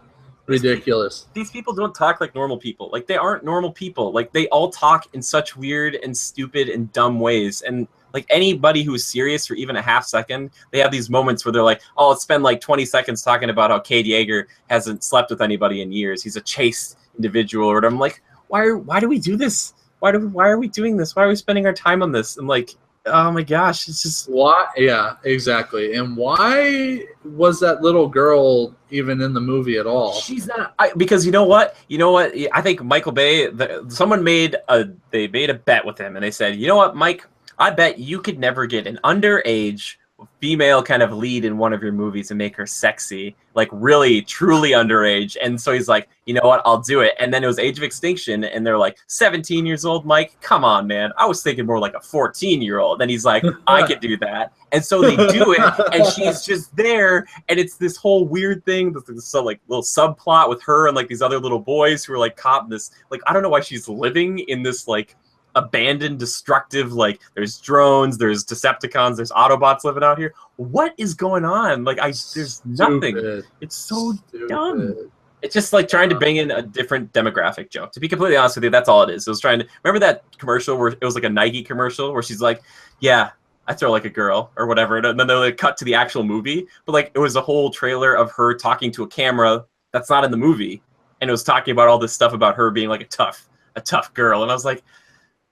Ridiculous. These people don't talk like normal people. Like, they aren't normal people. Like, they all talk in such weird and stupid and dumb ways. And, like, anybody who's serious for even a half second, they have these moments where they're like, oh, let's spend like 20 seconds talking about how Cade Yeager hasn't slept with anybody in years. He's a chaste individual or whatever. I'm like, why do we do this? Why are we doing this? Why are we spending our time on this? And like, oh my gosh, it's just why? Yeah, exactly. And why was that little girl even in the movie at all? She's not. Because you know what? I think Michael Bay. Someone made a bet with him, and they said, you know what, Mike? I bet you could never get an underage female kind of lead in one of your movies and make her sexy, like really truly underage. And so he's like, you know what, I'll do it. And then it was Age of Extinction, and they're like, 17 years old, Mike, come on, man. I was thinking more like a 14-year-old. And he's like, I could do that. And so they do it, and she's just there, and it's this whole weird thing, this like little subplot with her and like these other little boys who are like caught in this, like, I don't know why she's living in this like abandoned, destructive, like, there's drones, there's Decepticons, there's Autobots living out here. What is going on? Like, there's nothing. It's so dumb. It's just like trying to bring in a different demographic, Joe. To be completely honest with you, that's all it is. It was trying to remember that commercial where it was like a Nike commercial where she's like, yeah, I throw like a girl or whatever, and then they like cut to the actual movie, but like it was a whole trailer of her talking to a camera that's not in the movie, and it was talking about all this stuff about her being like a tough girl, and I was like,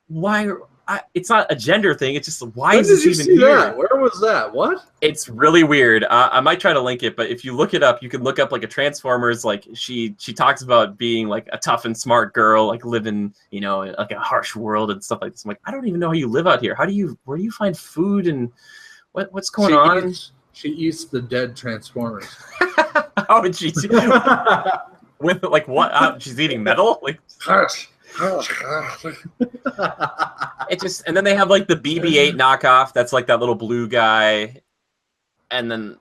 why? It's not a gender thing. It's just, why is this even here? That? Where was that? What? It's really weird. I might try to link it, but if you look it up, you can look up like a Transformers. Like she talks about being like a tough and smart girl, like living, you know, like a harsh world and stuff like this. I'm like, I don't even know how you live out here. Where do you find food and what's going on? She eats the dead Transformers. How would she do? With like what? She's eating metal? Like. It just, and then they have like the BB-8 knockoff that's like that little blue guy, and then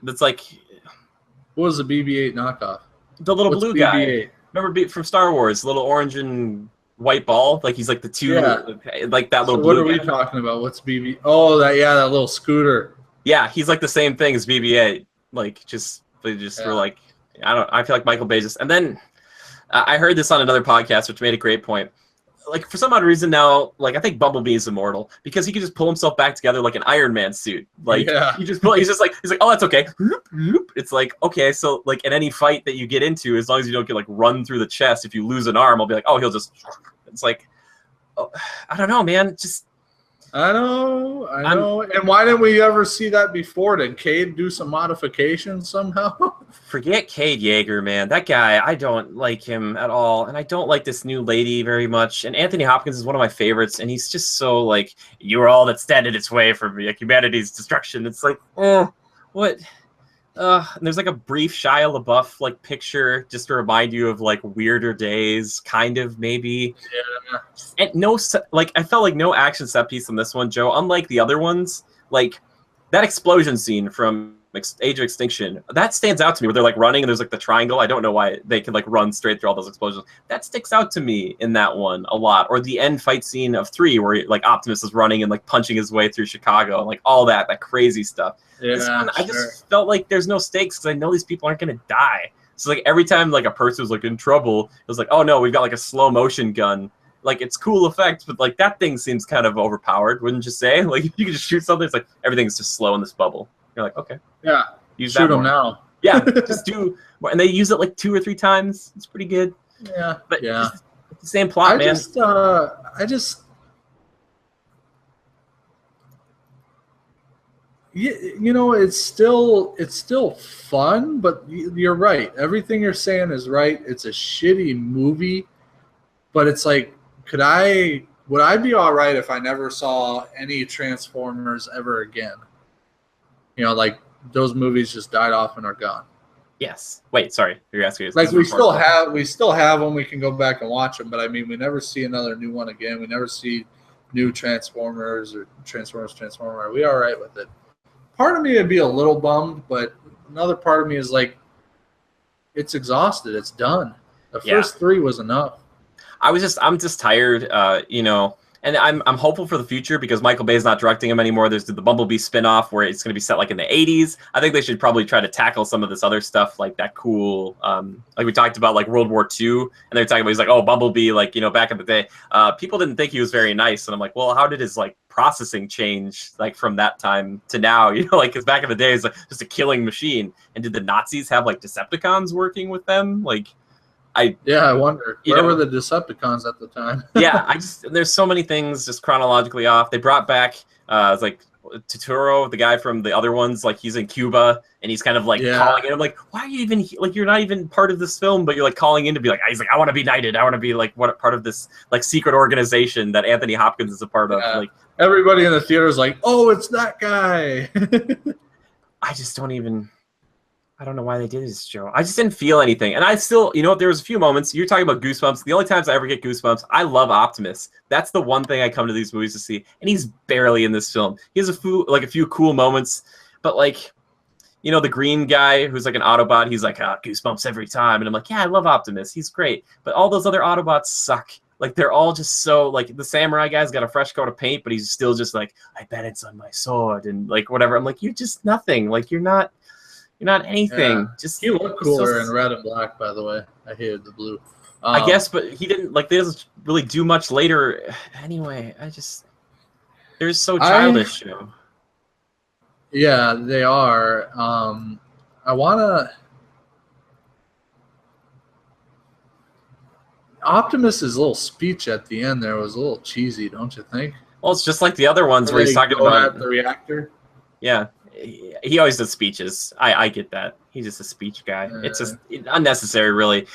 that's like, what was the BB-8 knockoff? The little blue guy. Remember from Star Wars, little orange and white ball? Like he's like the two, like that little blue guy. What are we talking about? What's BB? Oh, that little scooter. Yeah, he's like the same thing as BB-8. Like they were like, I feel like Michael Bay just, and then. I heard this on another podcast, which made a great point. Like, for some odd reason now, like, I think Bumblebee is immortal because he can just pull himself back together like an Iron Man suit. Like, he's like, oh, that's okay. It's like, okay, so, like, in any fight that you get into, as long as you don't get, like, run through the chest, if you lose an arm, I'll be like, oh, he'll just, it's like, oh, I don't know, man. Just, I know. And why didn't we ever see that before? Did Cade do some modifications somehow? Forget Cade Yeager, man. That guy, I don't like him at all, and I don't like this new lady very much. And Anthony Hopkins is one of my favorites, and he's just so like, you're all that stand in its way for me, like humanity's destruction. It's like, what? And there's like a brief Shia LaBeouf like picture just to remind you of like weirder days, kind of maybe. Yeah. And I felt like no action set piece in this one, Joe. Unlike the other ones, like that explosion scene from Age of Extinction, that stands out to me. Where they're like running and there's like the triangle. I don't know why they could like run straight through all those explosions. That sticks out to me in that one a lot. Or the end fight scene of 3, where like Optimus is running and like punching his way through Chicago, and like all that crazy stuff. Yeah, This one, I just felt like there's no stakes because I know these people aren't gonna die. So like every time like a person was like in trouble, it was like, oh no, we've got like a slow motion gun. Like it's cool effects, but like that thing seems kind of overpowered, wouldn't you say? Like you can just shoot something, it's like everything's just slow in this bubble. You're like, okay, yeah, shoot them now. Yeah, just do more. And they use it like 2 or 3 times. It's pretty good. Yeah, but yeah, it's the same plot, man. You know, it's still fun, but you're right. Everything you're saying is right. It's a shitty movie, but it's like, would I be all right if I never saw any Transformers ever again? You know, like those movies just died off and are gone. Yes. Wait, sorry. You're asking. Like we still have them. We can go back and watch them, but I mean, we never see another new one again. We never see new Transformers or Transformer. Are we all right with it? Part of me would be a little bummed, but another part of me is like, it's exhausted. It's done. The first 3 was enough. I'm just tired, you know, and I'm hopeful for the future because Michael Bay's not directing him anymore. There's the Bumblebee spinoff where it's going to be set like in the 80s. I think they should probably try to tackle some of this other stuff like that cool, like we talked about like World War II, and they're talking about, he's like, oh, Bumblebee, like, you know, back in the day, people didn't think he was very nice. And I'm like, well, how did his like processing change like from that time to now? You know, like, because back in the day, it's like just a killing machine. And did the Nazis have like Decepticons working with them? Like, I wonder where were the Decepticons at the time. Yeah, there's so many things just chronologically off. They brought back it's like Totoro, the guy from the other ones, like he's in Cuba and he's kind of like calling in. I'm like, why are you even like, you're not even part of this film, but you're like calling in to be like, he's like, I want to be knighted. I want to be like part of this like secret organization that Anthony Hopkins is a part of. Like everybody in the theater is like, oh, it's that guy. I don't know why they did this, Joe. I just didn't feel anything. And I still, you know what, there was a few moments. You're talking about goosebumps. The only times I ever get goosebumps, I love Optimus. That's the one thing I come to these movies to see. And he's barely in this film. He has a few cool moments. But like, you know, the green guy who's like an Autobot, he's like, goosebumps every time. And I'm like, yeah, I love Optimus. He's great. But all those other Autobots suck. Like, they're all just so, like, the samurai guy's got a fresh coat of paint, but he's still just like, I bet it's on my sword. And like, whatever. I'm like, you're just nothing. Like, you're not anything. Yeah. Just he looked cooler in red and black, by the way. I hated the blue. I guess, but he didn't like. They doesn't really do much later. Anyway, they're so childish. You know? Yeah, they are. Optimus's little speech at the end there was a little cheesy, don't you think? Well, it's just like the other ones where he's talking about the reactor. Yeah. He always does speeches. I get that. He's just a speech guy. It's just unnecessary, really.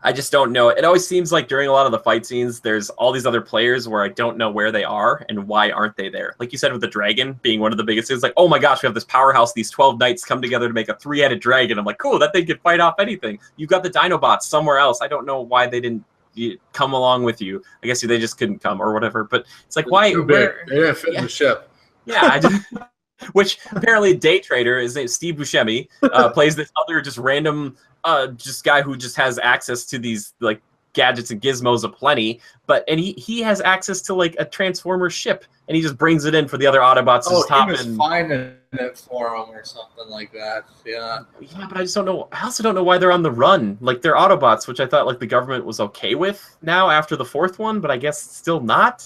I just don't know. It always seems like during a lot of the fight scenes, there's all these other players where I don't know where they are and why aren't they there. Like you said with the dragon being one of the biggest things, like, oh my gosh, we have this powerhouse. These 12 knights come together to make a 3-headed dragon. I'm like, cool, that thing could fight off anything. You've got the Dinobots somewhere else. I don't know why they didn't come along with you. I guess they just couldn't come or whatever. But it's like, why? Too big. They didn't fit in the ship. Yeah, which apparently Day Trader, his name Steve Buscemi, plays this other just random just guy who just has access to these like gadgets and gizmos aplenty, and he has access to like a Transformer ship, and he just brings it in for the other Autobots to just hop in. He was finding it for him or something like that. Yeah, but I just don't know. I also don't know why they're on the run. Like, they're Autobots, which I thought like the government was okay with now after the 4th one, but I guess still not.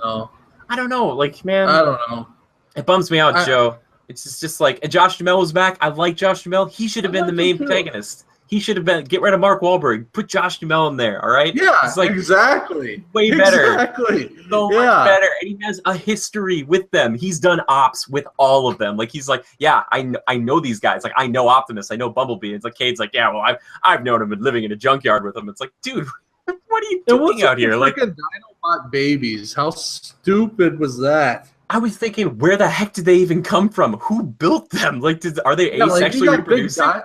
No, I don't know. Like, man, I don't know. It bums me out, Joe. It's just like, and Josh Duhamel was back. I like Josh Duhamel. He should have been the main protagonist. He should have been get rid of Mark Wahlberg, put Josh Duhamel in there. All right, Yeah, it's like exactly. way better, Exactly. so much better, and he has a history with them. He's done ops with all of them. Like he's like, yeah, I know these guys. Like I know Optimus, I know Bumblebee. It's like Cade's like, yeah, well I've known him and living in a junkyard with him. It's like, dude, what are you doing out here? Like Dinobot babies. How stupid was that? I was thinking, where the heck did they even come from? Who built them? Like, are they asexually reproducing?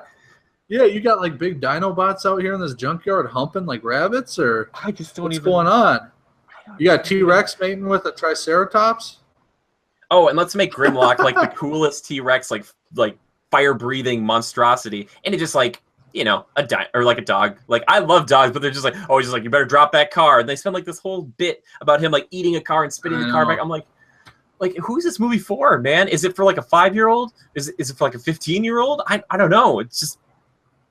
Yeah, you got like big Dinobots out here in this junkyard humping like rabbits, or I just don't what's even. going on? You got T-Rex mating with a Triceratops? Oh, and let's make Grimlock like the coolest T-Rex, like fire-breathing monstrosity, and it just like a dog. Like I love dogs, but they're just like, oh, he's just like, you better drop that car. And they spend like this whole bit about him like eating a car and spitting the car back. I'm like, who's this movie for, man? Is it for like a 5-year-old? Is it for like a 15-year-old? I don't know. It's just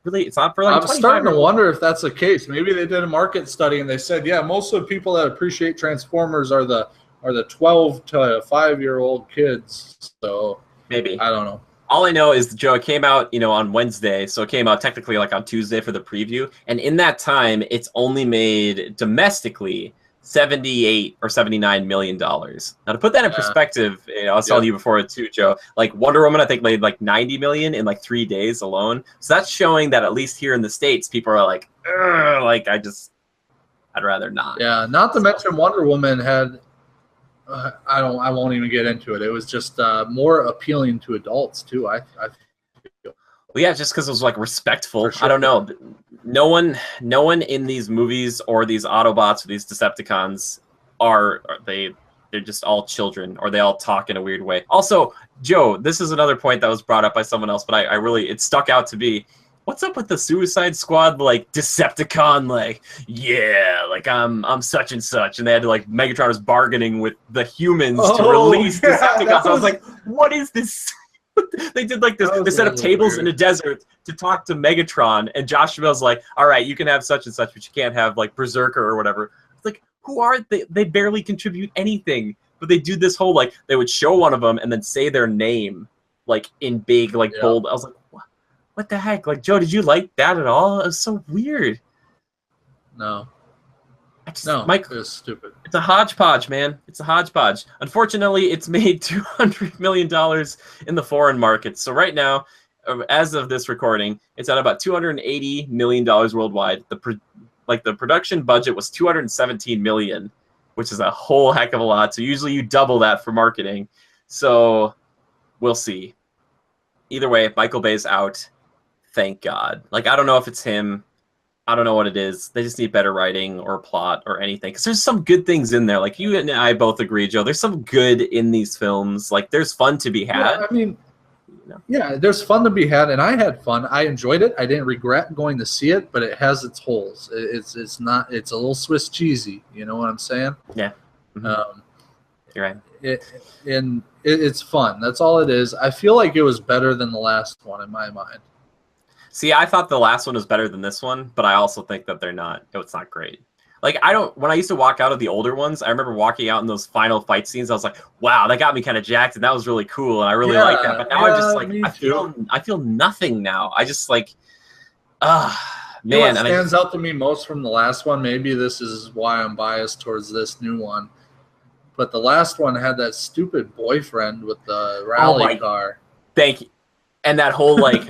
really, it's not for like. I'm starting to wonder if that's the case. Maybe they did a market study and they said, yeah, most of the people that appreciate Transformers are the 12 to 5-year-old kids. So maybe, I don't know. All I know is, Joe, it came out, on Wednesday, so it came out technically like on Tuesday for the preview, and in that time, it's only made domestically $78 or $79 million. Now, to put that in perspective, I was telling you before too, Joe, like Wonder Woman, I think made like $90 million in like 3 days alone. So that's showing that at least here in the States, people are like, I'd rather not. Yeah, not to mention Wonder Woman had. I won't even get into it. It was just more appealing to adults too. I feel. Well, yeah, just because it was like respectful. Sure. I don't know. No one in these movies or these Autobots or these Decepticons they're just all children, or they all talk in a weird way. Also, Joe, this is another point that was brought up by someone else, but I really, it stuck out to me. What's up with the Suicide Squad, like, Decepticon, like, yeah, like, I'm such and such, and they had to, like, Megatron was bargaining with the humans to release Decepticons. I was like, what is this? They did, like, this, they set up tables in the desert to talk to Megatron, and Josh Duhamel's like, all right, you can have such and such, but you can't have, like, Berserker or whatever. It's like, who are they? They barely contribute anything, but they do this whole, like, they would show one of them and then say their name, like, in big, like, bold. I was like, what the heck? Like, Joe, did you like that at all? It was so weird. No. Mike, it was stupid. It's a hodgepodge, man. It's a hodgepodge. Unfortunately, it's made $200 million in the foreign markets. So right now, as of this recording, it's at about $280 million worldwide. The production budget was $217 million, which is a whole heck of a lot. So usually you double that for marketing. So we'll see. Either way, Michael Bay's out. Thank God. Like, I don't know if it's him. I don't know what it is. They just need better writing or plot or anything. Because there's some good things in there. Like, you and I both agree, Joe. There's some good in these films. Like, there's fun to be had. Yeah, I mean, yeah, there's fun to be had, and I had fun. I enjoyed it. I didn't regret going to see it, but it has its holes. It's a little Swiss cheesy. You know what I'm saying? Yeah. Mm-hmm. You're right. It's fun. That's all it is. I feel like it was better than the last one in my mind. See, I thought the last one was better than this one, but I also think that it's not great. Like, when I used to walk out of the older ones, I remember walking out in those final fight scenes, I was like, wow, that got me kind of jacked, and that was really cool, and I really like that. But now I'm just like, I feel nothing now. I just like, man. What stands out to me most from the last one, maybe this is why I'm biased towards this new one, but the last one had that stupid boyfriend with the rally car. Thank you. And that whole, like,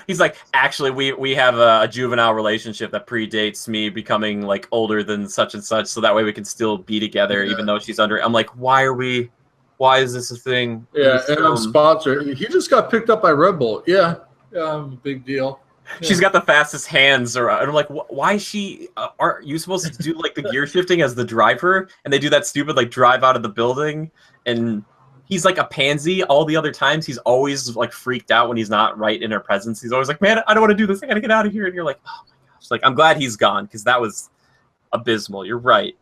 he's like, actually, we have a juvenile relationship that predates me becoming, like, older than such and such, so that way we can still be together, even though she's under. I'm like, why is this a thing? Yeah, and I'm sponsored. He just got picked up by Red Bull. Yeah, big deal. Yeah. She's got the fastest hands around. And I'm like, why is she? Aren't you supposed to do, like, the gear shifting as the driver? And they do that stupid, like, drive out of the building, and he's like a pansy all the other times. He's always like freaked out when he's not right in her presence. He's always like, man, I don't want to do this. I got to get out of here. And you're like, oh my gosh. Like, I'm glad he's gone because that was abysmal. You're right.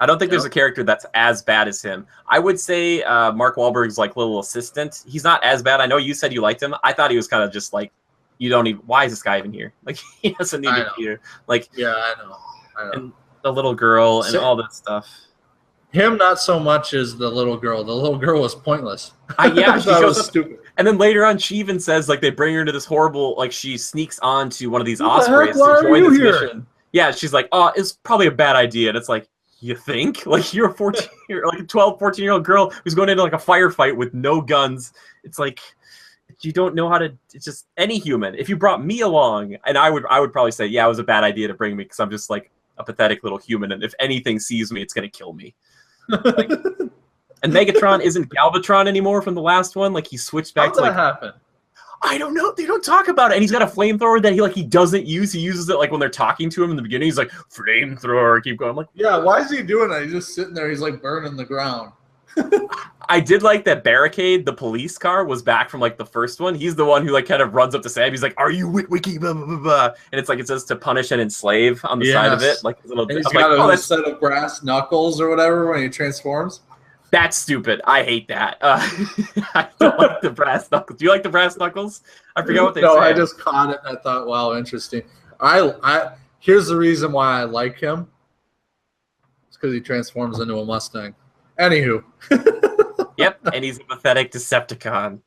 I don't think there's a character that's as bad as him. I would say Mark Wahlberg's like little assistant. He's not as bad. I know you said you liked him. I thought he was kind of just like, you don't even, why is this guy even here? Like, he doesn't need to be here. Like, yeah, I know. And the little girl and all that stuff. Him, not so much as the little girl. The little girl was pointless. Yeah, she was stupid. And then later on, she even says, like, they bring her into this horrible, like, she sneaks onto one of these What the heck? ospreys Why to are join you this here? mission. Yeah, she's like, oh, it's probably a bad idea. And it's like, you think? Like, you're a 14, like a 12, 14-year-old girl who's going into, like, a firefight with no guns. It's like, you don't know how to, it's just any human. If you brought me along, and I would probably say, yeah, it was a bad idea to bring me because I'm just, like, a pathetic little human. And if anything sees me, it's going to kill me. Like, and Megatron isn't Galvatron anymore from the last one. Like, he switched back How'd to, that like, happen? I don't know. They don't talk about it. And he's got a flamethrower that he doesn't use. He uses it like when they're talking to him in the beginning. He's like, flamethrower. Keep going. I'm like, Yeah, why is he doing that? He's just sitting there. He's like burning the ground. I did like that Barricade, the police car, was back from like the first one. He's the one who like kind of runs up to Sam. He's like, "Are you Witwicky?" Blah, blah, blah, blah. And it's like it says to punish and enslave on the side of it. Like his little. And he's I'm got like, a set of brass knuckles or whatever when he transforms. That's stupid. I hate that. I don't like the brass knuckles. Do you like the brass knuckles? I forgot what they No, say. I just caught it and I thought, wow, interesting. I here's the reason why I like him. It's because he transforms into a Mustang. Anywho. Yep, and he's a pathetic Decepticon.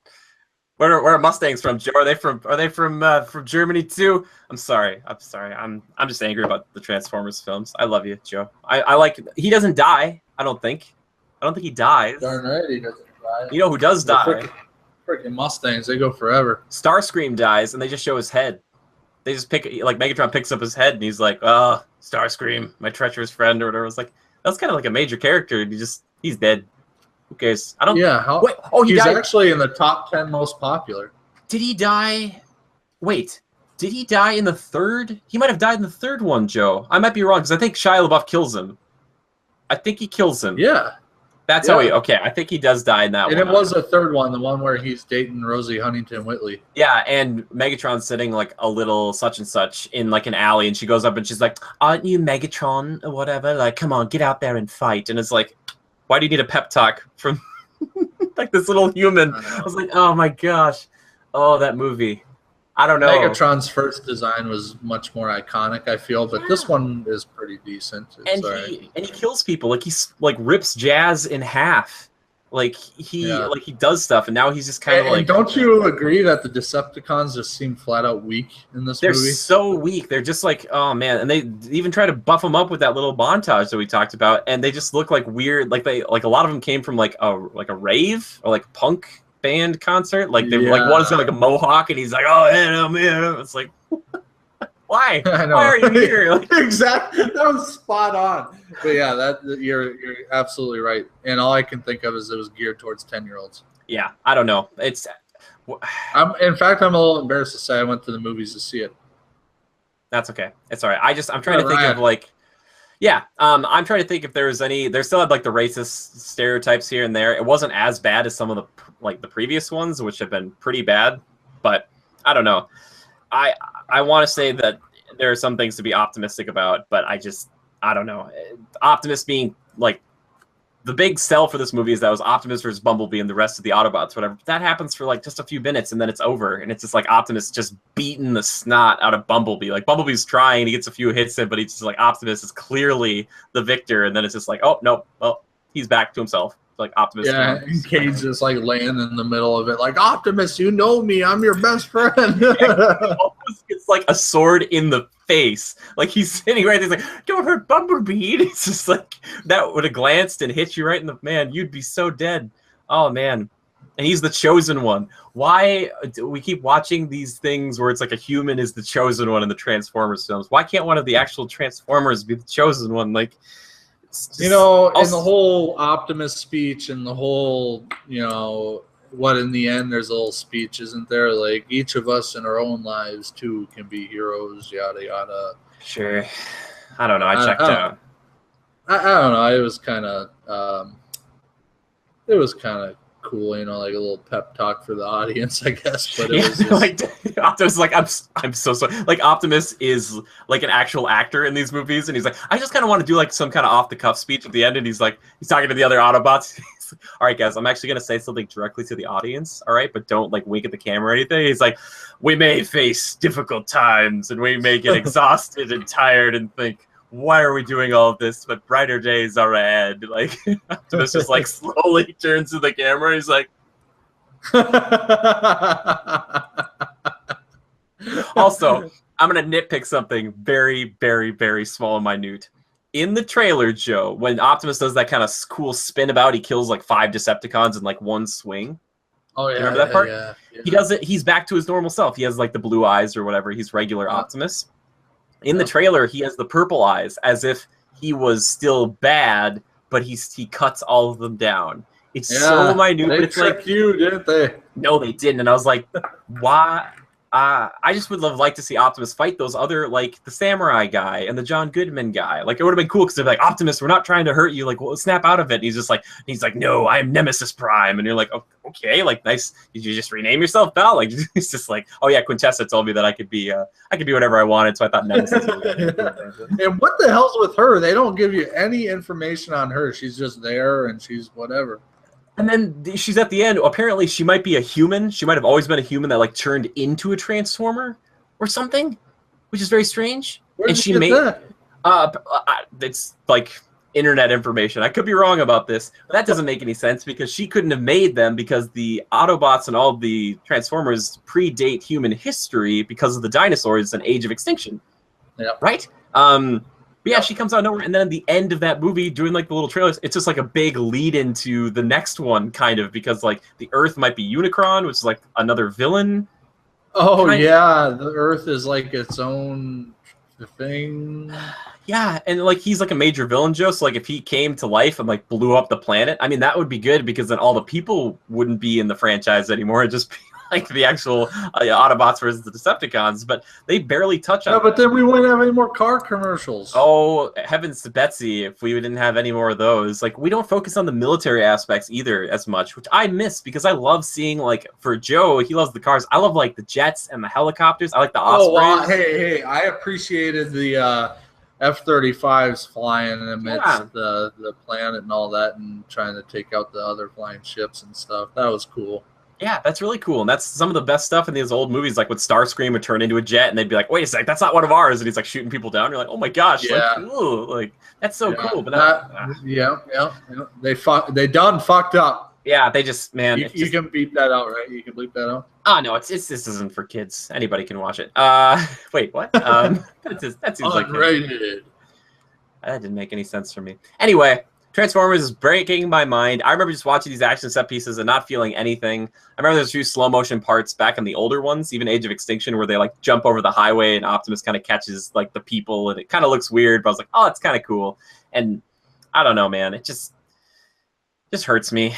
Where are Mustangs from, Joe? Are they from Germany too? I'm sorry. I'm just angry about the Transformers films. I love you, Joe. I like. He doesn't die. I don't think he dies. Darn right he doesn't die. You know who does die? Freaking Mustangs, they go forever. Starscream dies, and they just show his head. They just like Megatron picks up his head, and he's like, "Oh, Starscream, my treacherous friend," or whatever. It's like that's kind of like a major character. He's dead. Who cares? I don't. Yeah. Wait. Oh, he's died. actually in the top 10 most popular. Did he die? Wait. Did he die in the third? He might have died in the third one, Joe. I might be wrong because I think Shia LaBeouf kills him. I think he kills him. Yeah. That's how he. Okay, I think he does die in that one. And it was a third one, the one where he's dating Rosie Huntington-Whiteley. Yeah, and Megatron's sitting like a little such and such in like an alley, and she goes up and she's like, "Aren't you Megatron or whatever? Like, come on, get out there and fight." And it's like, why do you need a pep talk from like this little human? I was like, oh my gosh, oh that movie. I don't know. Megatron's first design was much more iconic, I feel, but this one is pretty decent. And he kills people. Like rips Jazz in half. Like he does stuff, and now he's just kind of like. Don't you agree that the Decepticons just seem flat out weak in this movie? They're so weak. They're just like, oh man, and they even try to buff them up with that little montage that we talked about, and they just look like weird. Like a lot of them came from like a rave or like punk band concert. Like they like one's got like a mohawk, and he's like, oh man, it's like. Why? Why are you here? Like, exactly. That was spot on. But yeah, you're absolutely right. And all I can think of is it was geared towards 10-year-olds. Yeah, I don't know. It's. In fact, I'm a little embarrassed to say I went to the movies to see it. That's okay. It's all right. I'm trying to think of like. Yeah, I'm trying to think if there's any. There still had like the racist stereotypes here and there. It wasn't as bad as some of the previous ones, which have been pretty bad. But I don't know. I want to say that there are some things to be optimistic about, but I don't know. Optimus being like the big sell for this movie is that it was Optimus versus Bumblebee and the rest of the Autobots, whatever. That happens for like just a few minutes and then it's over, and it's just like Optimus just beating the snot out of Bumblebee. Like Bumblebee's trying, he gets a few hits in, but he's just like Optimus is clearly the victor, and then it's just like, oh no, well he's back to himself. Like Optimus. Yeah, and Cage just like laying in the middle of it, like Optimus, you know me, I'm your best friend. It's like a sword in the face. Like he's sitting right there, he's like, don't hurt Bumblebee. And it's just like that would have glanced and hit you right in the man. You'd be so dead. Oh man. And he's the chosen one. Why do we keep watching these things where it's like a human is the chosen one in the Transformers films? Why can't one of the actual Transformers be the chosen one? Like. Just, in the whole Optimus speech and the whole, what in the end there's a little speech, isn't there? Like each of us in our own lives too can be heroes, yada yada. Sure. I don't know. I checked out. I don't know. It was kind of cool, like a little pep talk for the audience, I guess. But it was just... like Optimus is like, I'm so sorry. Like Optimus is like an actual actor in these movies, and he's like, I just kind of want to do like some kind of off the cuff speech at the end, and he's talking to the other Autobots. He's like, all right, guys, I'm actually gonna say something directly to the audience, all right, but don't like wink at the camera or anything. He's like, we may face difficult times, and we may get exhausted and tired, and think, why are we doing all of this? But brighter days are ahead. Like Optimus just like slowly turns to the camera. He's like, Also, I'm gonna nitpick something very, very, very small and minute. In the trailer, Joe, when Optimus does that kind of cool spin about, he kills like 5 Decepticons in like one swing. Oh yeah, You remember that part? Yeah. He does it. He's back to his normal self. He has like the blue eyes or whatever. He's regular Optimus. In the trailer, he has the purple eyes, as if he was still bad, but he cuts all of them down. It's so minute. They But it's tricked like, you, didn't they? no, they didn't. And I was like, why? I just would have liked to see Optimus fight those other, like the samurai guy and the John Goodman guy. Like, it would have been cool because they're like, Optimus, we're not trying to hurt you. Like, well, snap out of it. And he's like, no, I am Nemesis Prime. And you're like, oh, okay, like, nice. Did you just rename yourself, Bell? Like, it's just like, oh yeah, Quintessa told me that I could be whatever I wanted. So I thought Nemesis was And what the hell's with her? They don't give you any information on her. She's just there and she's whatever. And then she's at the end. Apparently, she might be a human. She might have always been a human that like turned into a transformer or something, which is very strange. Where and did she you made get it's like internet information. I could be wrong about this, but that doesn't make any sense because she couldn't have made them because the Autobots and all the Transformers predate human history because of the dinosaurs and Age of Extinction. Yeah. Right? But yeah, she comes out of nowhere, and then at the end of that movie, doing like the little trailers, it's just like a big lead into the next one, kind of, because like the Earth might be Unicron, which is like another villain. Oh yeah, the Earth is like its own thing. Yeah, and like he's like a major villain, Joe. So like if he came to life and like blew up the planet, I mean that would be good because then all the people wouldn't be in the franchise anymore. It'd just be like the actual Autobots versus the Decepticons, but they barely touch on Yeah, but that. then we wouldn't have any more car commercials. Oh, heavens to Betsy, if we didn't have any more of those. Like, we don't focus on the military aspects either as much, which I miss because I love seeing, like, for Joe, he loves the cars. I love, like, the jets and the helicopters. I like the Ospreys. Oh, wow. Hey, I appreciated the F-35s flying amidst the planet and all that and trying to take out the other flying ships and stuff. That was cool. Yeah, that's really cool. And that's some of the best stuff in these old movies, like when Starscream would turn into a jet and they'd be like, wait a sec, that's not one of ours. And he's like shooting people down. You're like, oh my gosh, like, ooh, like that's so cool. But they done fucked up. Yeah, they just, man. You can beep that out, right? You can bleep that out. Oh no, it's this isn't for kids. Anybody can watch it. Wait, what? That seems like unrated. That didn't make any sense for me. Anyway, Transformers is breaking my mind. I remember just watching these action set pieces and not feeling anything. I remember there's a few slow motion parts back in the older ones, even Age of Extinction, where they like jump over the highway and Optimus kind of catches like the people and it kind of looks weird, but I was like, oh, it's kind of cool. And I don't know, man, it just hurts me.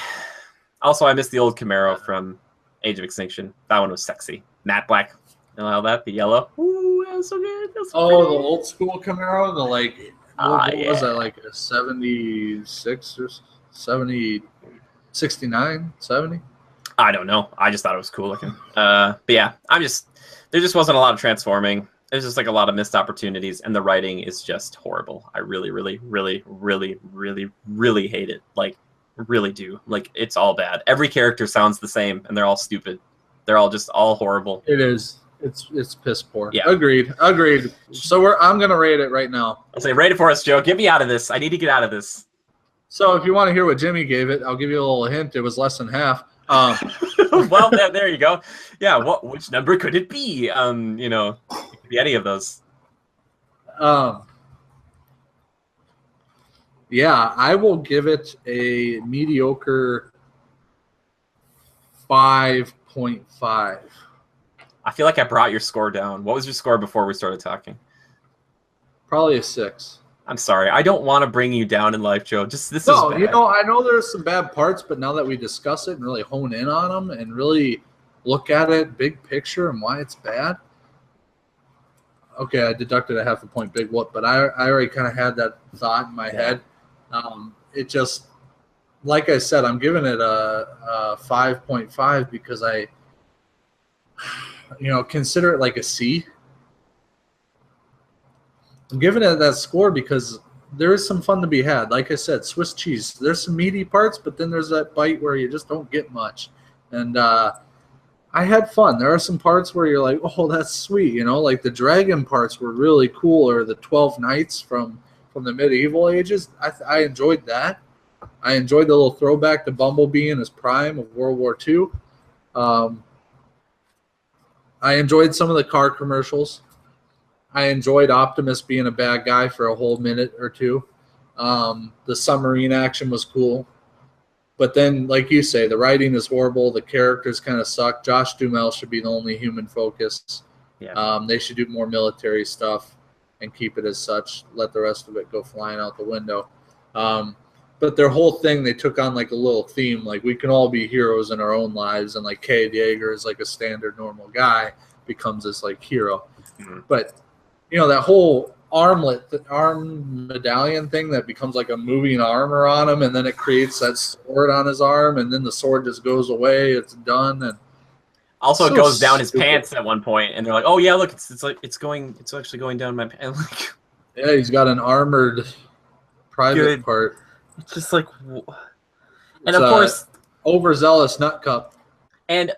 Also, I miss the old Camaro from Age of Extinction. That one was sexy. Matte black. You know that? The yellow. Ooh, that was so good. That was so pretty. The old school Camaro, the like. What was that, like a 76 or 70, 69, 70? I don't know. I just thought it was cool looking. But yeah, there just wasn't a lot of transforming. There's just like a lot of missed opportunities, and the writing is just horrible. I really, really, really, really, really, really hate it. Like, really do. Like, it's all bad. Every character sounds the same, and they're all stupid. They're all horrible. It is. It's piss poor. Yeah. Agreed. So I'm gonna rate it right now. I'll say rate it for us, Joe. Get me out of this. I need to get out of this. So if you want to hear what Jimmy gave it, I'll give you a little hint. It was less than half. Well, there you go. Yeah. Which number could it be? It could be any of those. Yeah, I will give it a mediocre 5.5. I feel like I brought your score down. What was your score before we started talking? Probably a 6. I'm sorry. I don't want to bring you down in life, Joe. This is bad. I know there's some bad parts, but now that we discuss it and really hone in on them and really look at it, big picture, and why it's bad. Okay, I deducted a half a point, big whoop, but I already kind of had that thought in my head. It just, like I said, I'm giving it a 5.5 because I consider it like a C. I'm giving it that score because there is some fun to be had. Like I said, Swiss cheese. There's some meaty parts, but then there's that bite where you just don't get much. And I had fun. There are some parts where you're like, oh, that's sweet. Like the dragon parts were really cool, or the 12 Knights from the medieval ages. I enjoyed that. I enjoyed the little throwback to Bumblebee in his prime of World War II. I enjoyed some of the car commercials. I enjoyed Optimus being a bad guy for a whole minute or two. The submarine action was cool. But then, like you say, the writing is horrible. The characters kind of suck. Josh Duhamel should be the only human focus. Yeah. They should do more military stuff and keep it as such. Let the rest of it go flying out the window. But their whole thing, they took on like a little theme, like we can all be heroes in our own lives, and like Kay Yeager is like a standard normal guy, becomes this like hero. Mhm. But that whole arm medallion thing that becomes like a moving armor on him, and then it creates that sword on his arm, and then the sword just goes away. It's done, and Also, it so goes down his stupid. pants at one point, and they're like, "Oh yeah, look, it's actually going down my pants." Like, yeah, he's got an armored private Good. part. it's just like, and It's of a course, overzealous nut cup. and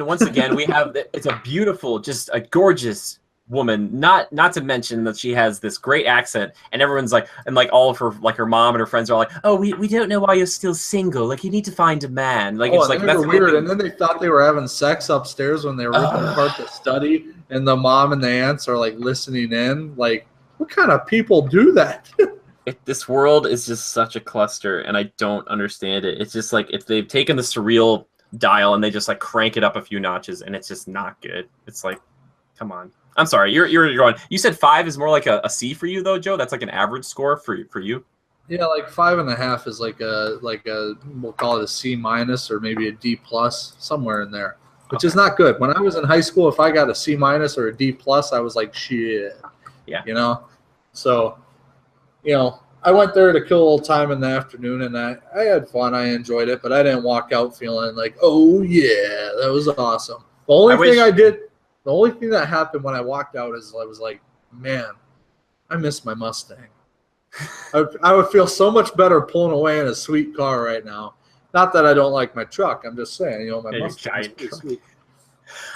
once again, we have it's a beautiful, just a gorgeous woman. Not to mention that she has this great accent, and everyone's like, and like all of her, like her mom and her friends are like, "Oh, we don't know why you're still single. Like you need to find a man." Like it's And like they that's were weird. And then they thought they were having sex upstairs when they were ripping apart the study, and the mom and the aunts are like listening in. Like, what kind of people do that? This world is just such a cluster, and I don't understand it. It's just like if they've taken the surreal dial and they just like crank it up a few notches, and it's just not good. It's like, come on. I'm sorry, you're going. You said 5 is more like a C for you though, Joe. That's like an average score for you. Yeah, like 5.5 is like a we'll call it a C minus or maybe a D plus, somewhere in there, which is not good. When I was in high school, if I got a C minus or a D plus, I was like shit. Yeah. So, I went there to kill a little time in the afternoon, and I had fun. I enjoyed it, but I didn't walk out feeling like, oh yeah, that was awesome. The only thing that happened when I walked out is I was like, man, I miss my Mustang. I would feel so much better pulling away in a sweet car right now. Not that I don't like my truck. I'm just saying, my Yeah, your Mustang is giant pretty truck. sweet.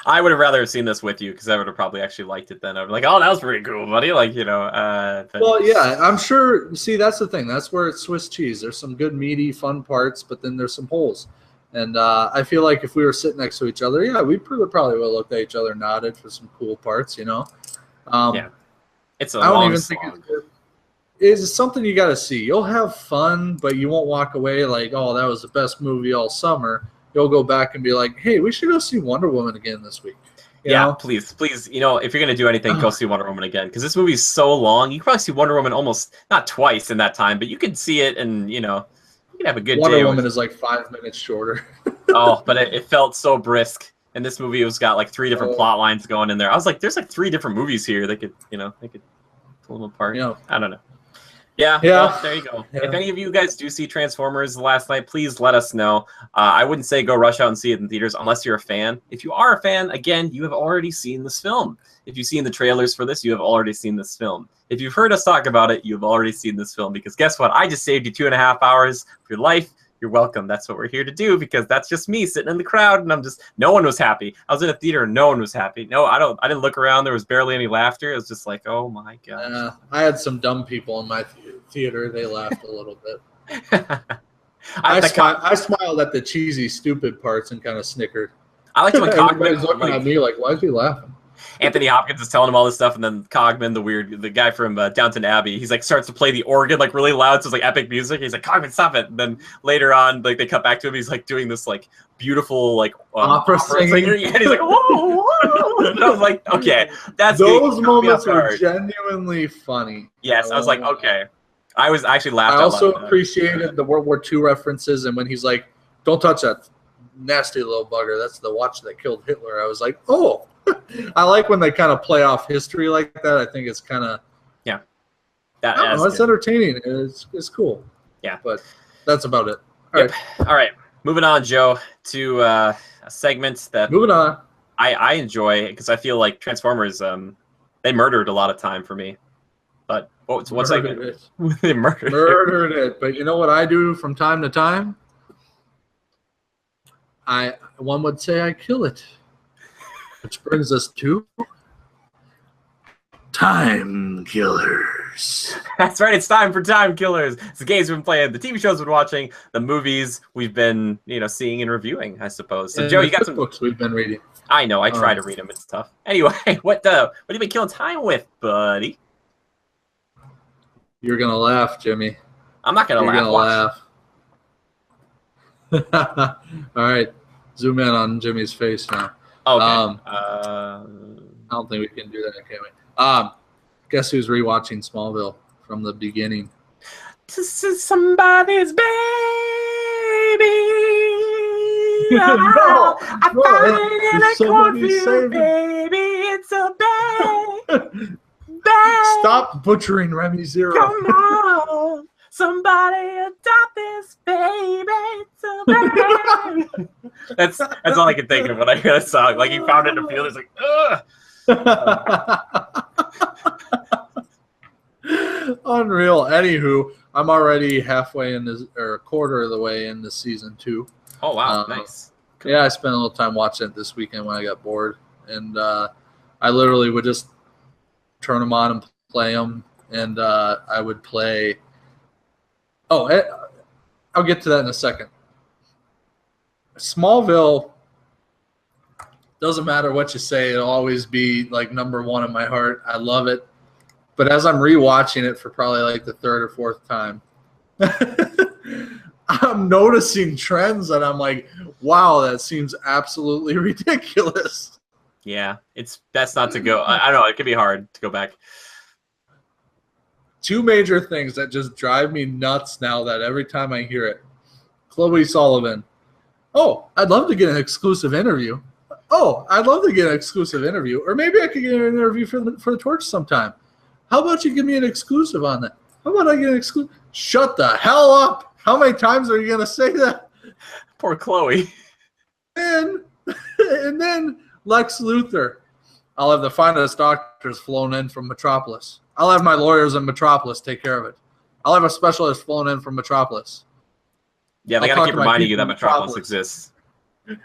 I would have rather seen this with you because I would have probably actually liked it then. I'd be like, oh, that was pretty cool, buddy. Like, but Well, yeah, I'm sure. See, that's the thing. That's where it's Swiss cheese. There's some good, meaty, fun parts, but then there's some holes. And I feel like if we were sitting next to each other, yeah, we probably would have looked at each other, nodded for some cool parts, Yeah. It's a I don't long even think slog. it's something you got to see. You'll have fun, but you won't walk away like, oh, that was the best movie all summer. You'll go back and be like, hey, we should go see Wonder Woman again this week. You know? Please. If you're gonna do anything, go see Wonder Woman again because this movie is so long. You can probably see Wonder Woman almost not twice in that time, but you could see it, and you can have a good Wonder day. Woman is like 5 minutes shorter. But it felt so brisk. And this movie was got like 3 different plot lines going in there. I was like, there's like 3 different movies here. They could pull them apart. Yeah. I don't know. Yeah. Well, there you go. Yeah. If any of you guys do see Transformers last night, please let us know. I wouldn't say go rush out and see it in theaters unless you're a fan. If you are a fan, again, you have already seen this film. If you've seen the trailers for this, you have already seen this film. If you've heard us talk about it, you've already seen this film. Because guess what? I just saved you 2.5 hours of your life. You're welcome. That's what we're here to do because that's just me sitting in the crowd, and no one was happy. I was in a theater and no one was happy. No, I didn't look around. There was barely any laughter. It was just like, oh my gosh. I had some dumb people in my theater. They laughed a little bit. I smiled at the cheesy, stupid parts and kind of snickered. I liked when Everybody's Cogman, looking at me like, why is he laughing? Anthony Hopkins is telling him all this stuff, and then Cogman, the guy from Downton Abbey, he's like starts to play the organ like really loud, so it's like epic music. He's like, Cogman, stop it! And then later on, like they cut back to him, he's like doing this like beautiful like opera singing. And he's like, whoa, whoa! And I was like, okay, those moments are genuinely funny. Yes, I was like, okay. I was actually laughed. I also appreciated the World War II references, and when he's like, "Don't touch that nasty little bugger. That's the watch that killed Hitler." I was like, oh. I like when they kind of play off history like that. I think it's kind of it's entertaining. It's cool. Yeah, but that's about it. All right. Moving on, Joe, to a segment that moving on. I enjoy because I feel like Transformers they murdered a lot of time for me. But what's murdered like they murdered it. But you know what I do from time to time? One would say I kill it. Which brings us to Timekillers. Timekillers. That's right. It's time for Timekillers. It's the games we've been playing, the TV shows we've been watching, the movies we've been, seeing and reviewing, I suppose. So, And Joe, the you got some books we've been reading. I know. I try to read them. It's tough. Anyway, what have you been killing time with, buddy? You're gonna laugh, Jimmy. I'm not gonna You're laugh. gonna laugh. All right, zoom in on Jimmy's face now. Okay. I don't think we can do that, can we? Guess who's rewatching Smallville from the beginning? This is somebody's baby. No, I found it in a somebody cornfield, baby. It's a babe. Babe. Stop butchering Remy Zero. Come on. Somebody adopt this baby. It's a babe. That's all I can think of when I hear that song. Like, he found it in the field. It's like, ugh. Unreal. Anywho, I'm already halfway in this, or a quarter of the way into season 2. Oh, wow. Nice. Cool. Yeah, I spent a little time watching it this weekend when I got bored. And I literally would just turn them on and play them. And I would play. Oh, I'll get to that in a second. Smallville, doesn't matter what you say, it'll always be like number 1 in my heart. I love it. But as I'm rewatching it for probably like the 3rd or 4th time, I'm noticing trends that I'm like, wow, that seems absolutely ridiculous. Yeah, that's not to go. I don't know. It could be hard to go back. 2 major things that just drive me nuts now that every time I hear it. Chloe Sullivan. Oh, I'd love to get an exclusive interview. Oh, I'd love to get an exclusive interview. Or maybe I could get an interview for the Torch sometime. How about you give me an exclusive on that? How about I get an exclusive? Shut the hell up. How many times are you going to say that? Poor Chloe. And then Lex Luthor. I'll have the finest doctors flown in from Metropolis. I'll have my lawyers in Metropolis take care of it. I'll have a specialist flown in from Metropolis. Yeah, they got to keep reminding you that Metropolis exists.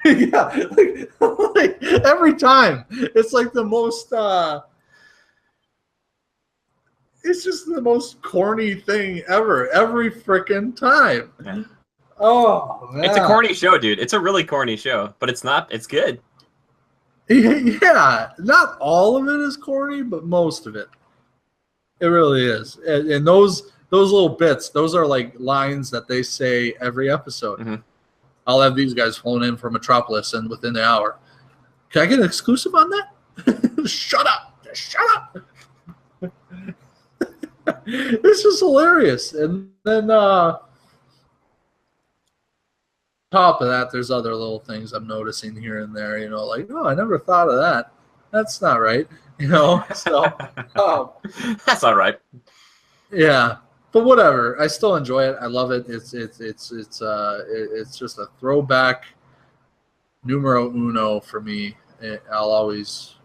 Yeah, like every time. It's like the most it's just the most corny thing ever. Every freaking time. Yeah. Oh, man. It's a corny show, dude. It's a really corny show, but it's not. It's good. Yeah, not all of it is corny, but most of it. It really is. And those little bits, those are like lines that they say every episode. Mm-hmm. I'll have these guys flown in from Metropolis and within the hour. Can I get an exclusive on that? Shut up. Just shut up. It's just hilarious. And then top of that, there's other little things I'm noticing here and there, like, oh, I never thought of that. That's not right. So That's all right. yeah. But whatever, I still enjoy it. I love it. It's just a throwback numero uno for me. I'll always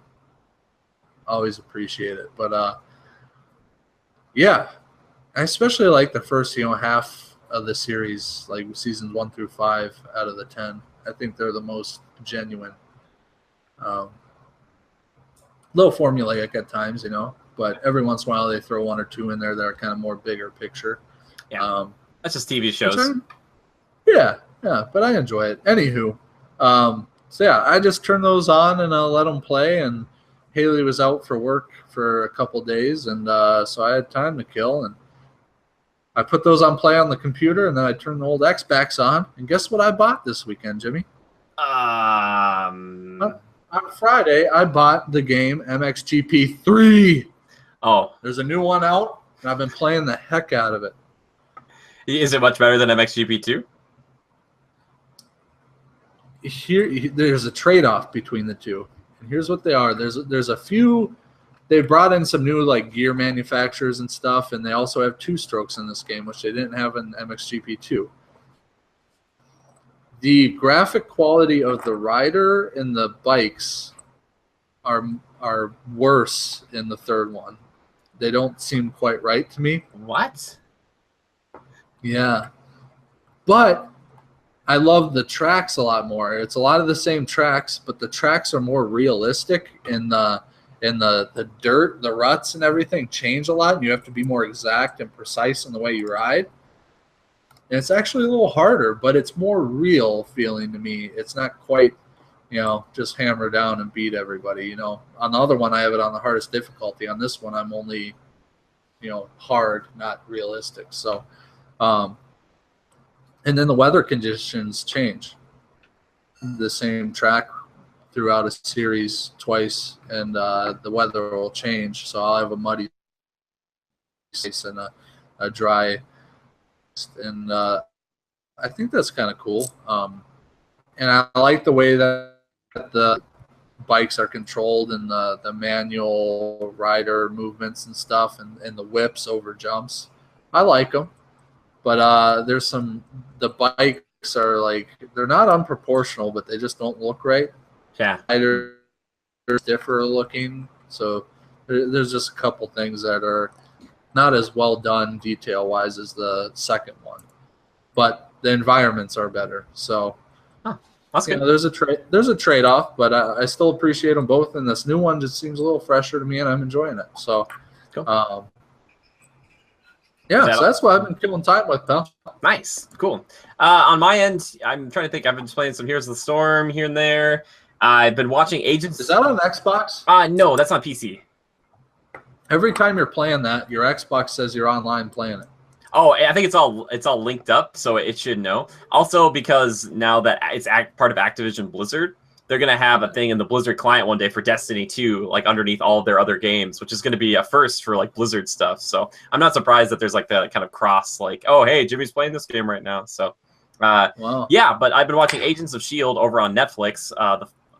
appreciate it. But yeah, I especially like the first half of the series, like seasons 1 through 5 out of the 10. I think they're the most genuine. Little formulaic at times, but every once in a while they throw 1 or 2 in there that are kind of more bigger picture. Yeah, that's just TV shows. Yeah, but I enjoy it. Anywho, so yeah, I just turned those on and let them play. And Haley was out for work for a couple days, and so I had time to kill. And I put those on play on the computer, and then I turned the old Xbox on. And guess what I bought this weekend, Jimmy? On Friday, I bought the game MXGP 3. Oh. There's a new one out, and I've been playing the heck out of it. Is it much better than MXGP 2? Here, there's a trade-off between the two. And here's what they are. There's a few. They brought in some new gear manufacturers and stuff, and they also have 2-strokes in this game, which they didn't have in MXGP 2. The graphic quality of the rider and the bikes are worse in the third one. They don't seem quite right to me. What? Yeah. But I love the tracks a lot more. It's a lot of the same tracks, but the tracks are more realistic, and and the dirt, the ruts, and everything change a lot, and you have to be more exact and precise in the way you ride. And it's actually a little harder, but it's more real feeling to me. It's not quite, just hammer down and beat everybody. On the other one, I have it on the hardest difficulty. On this one, I'm only, hard, not realistic. So, and then the weather conditions change. The same track throughout a series twice, and the weather will change. So I'll have a muddy space and a dry, and I think that's kind of cool. And I like the way that the bikes are controlled and the manual rider movements and stuff, and the whips over jumps. I like them, but there's the bikes are like, they're not unproportional, but they just don't look right. Yeah. Riders differ looking, so there's just a couple things that are not as well done detail wise as the second one, but the environments are better. So that's good. There's a trade off, but I still appreciate them both. And this new one just seems a little fresher to me, and I'm enjoying it. So, cool. Yeah, so that's what I've been killing time with, pal. Nice, cool. On my end, I'm trying to think. I've been playing some Heroes of the Storm here and there. I've been watching Agents. Is that on Xbox? No, that's on PC. Every time you're playing that, your Xbox says you're online playing it. Oh, I think it's all linked up, so it should know. Also, because now that it's part of Activision Blizzard, they're gonna have a thing in the Blizzard client one day for Destiny 2, like underneath all of their other games, which is gonna be a first for like Blizzard stuff. So I'm not surprised that there's like that kind of cross, like, oh hey, Jimmy's playing this game right now. So wow. Yeah, but I've been watching Agents of S.H.I.E.L.D. over on Netflix.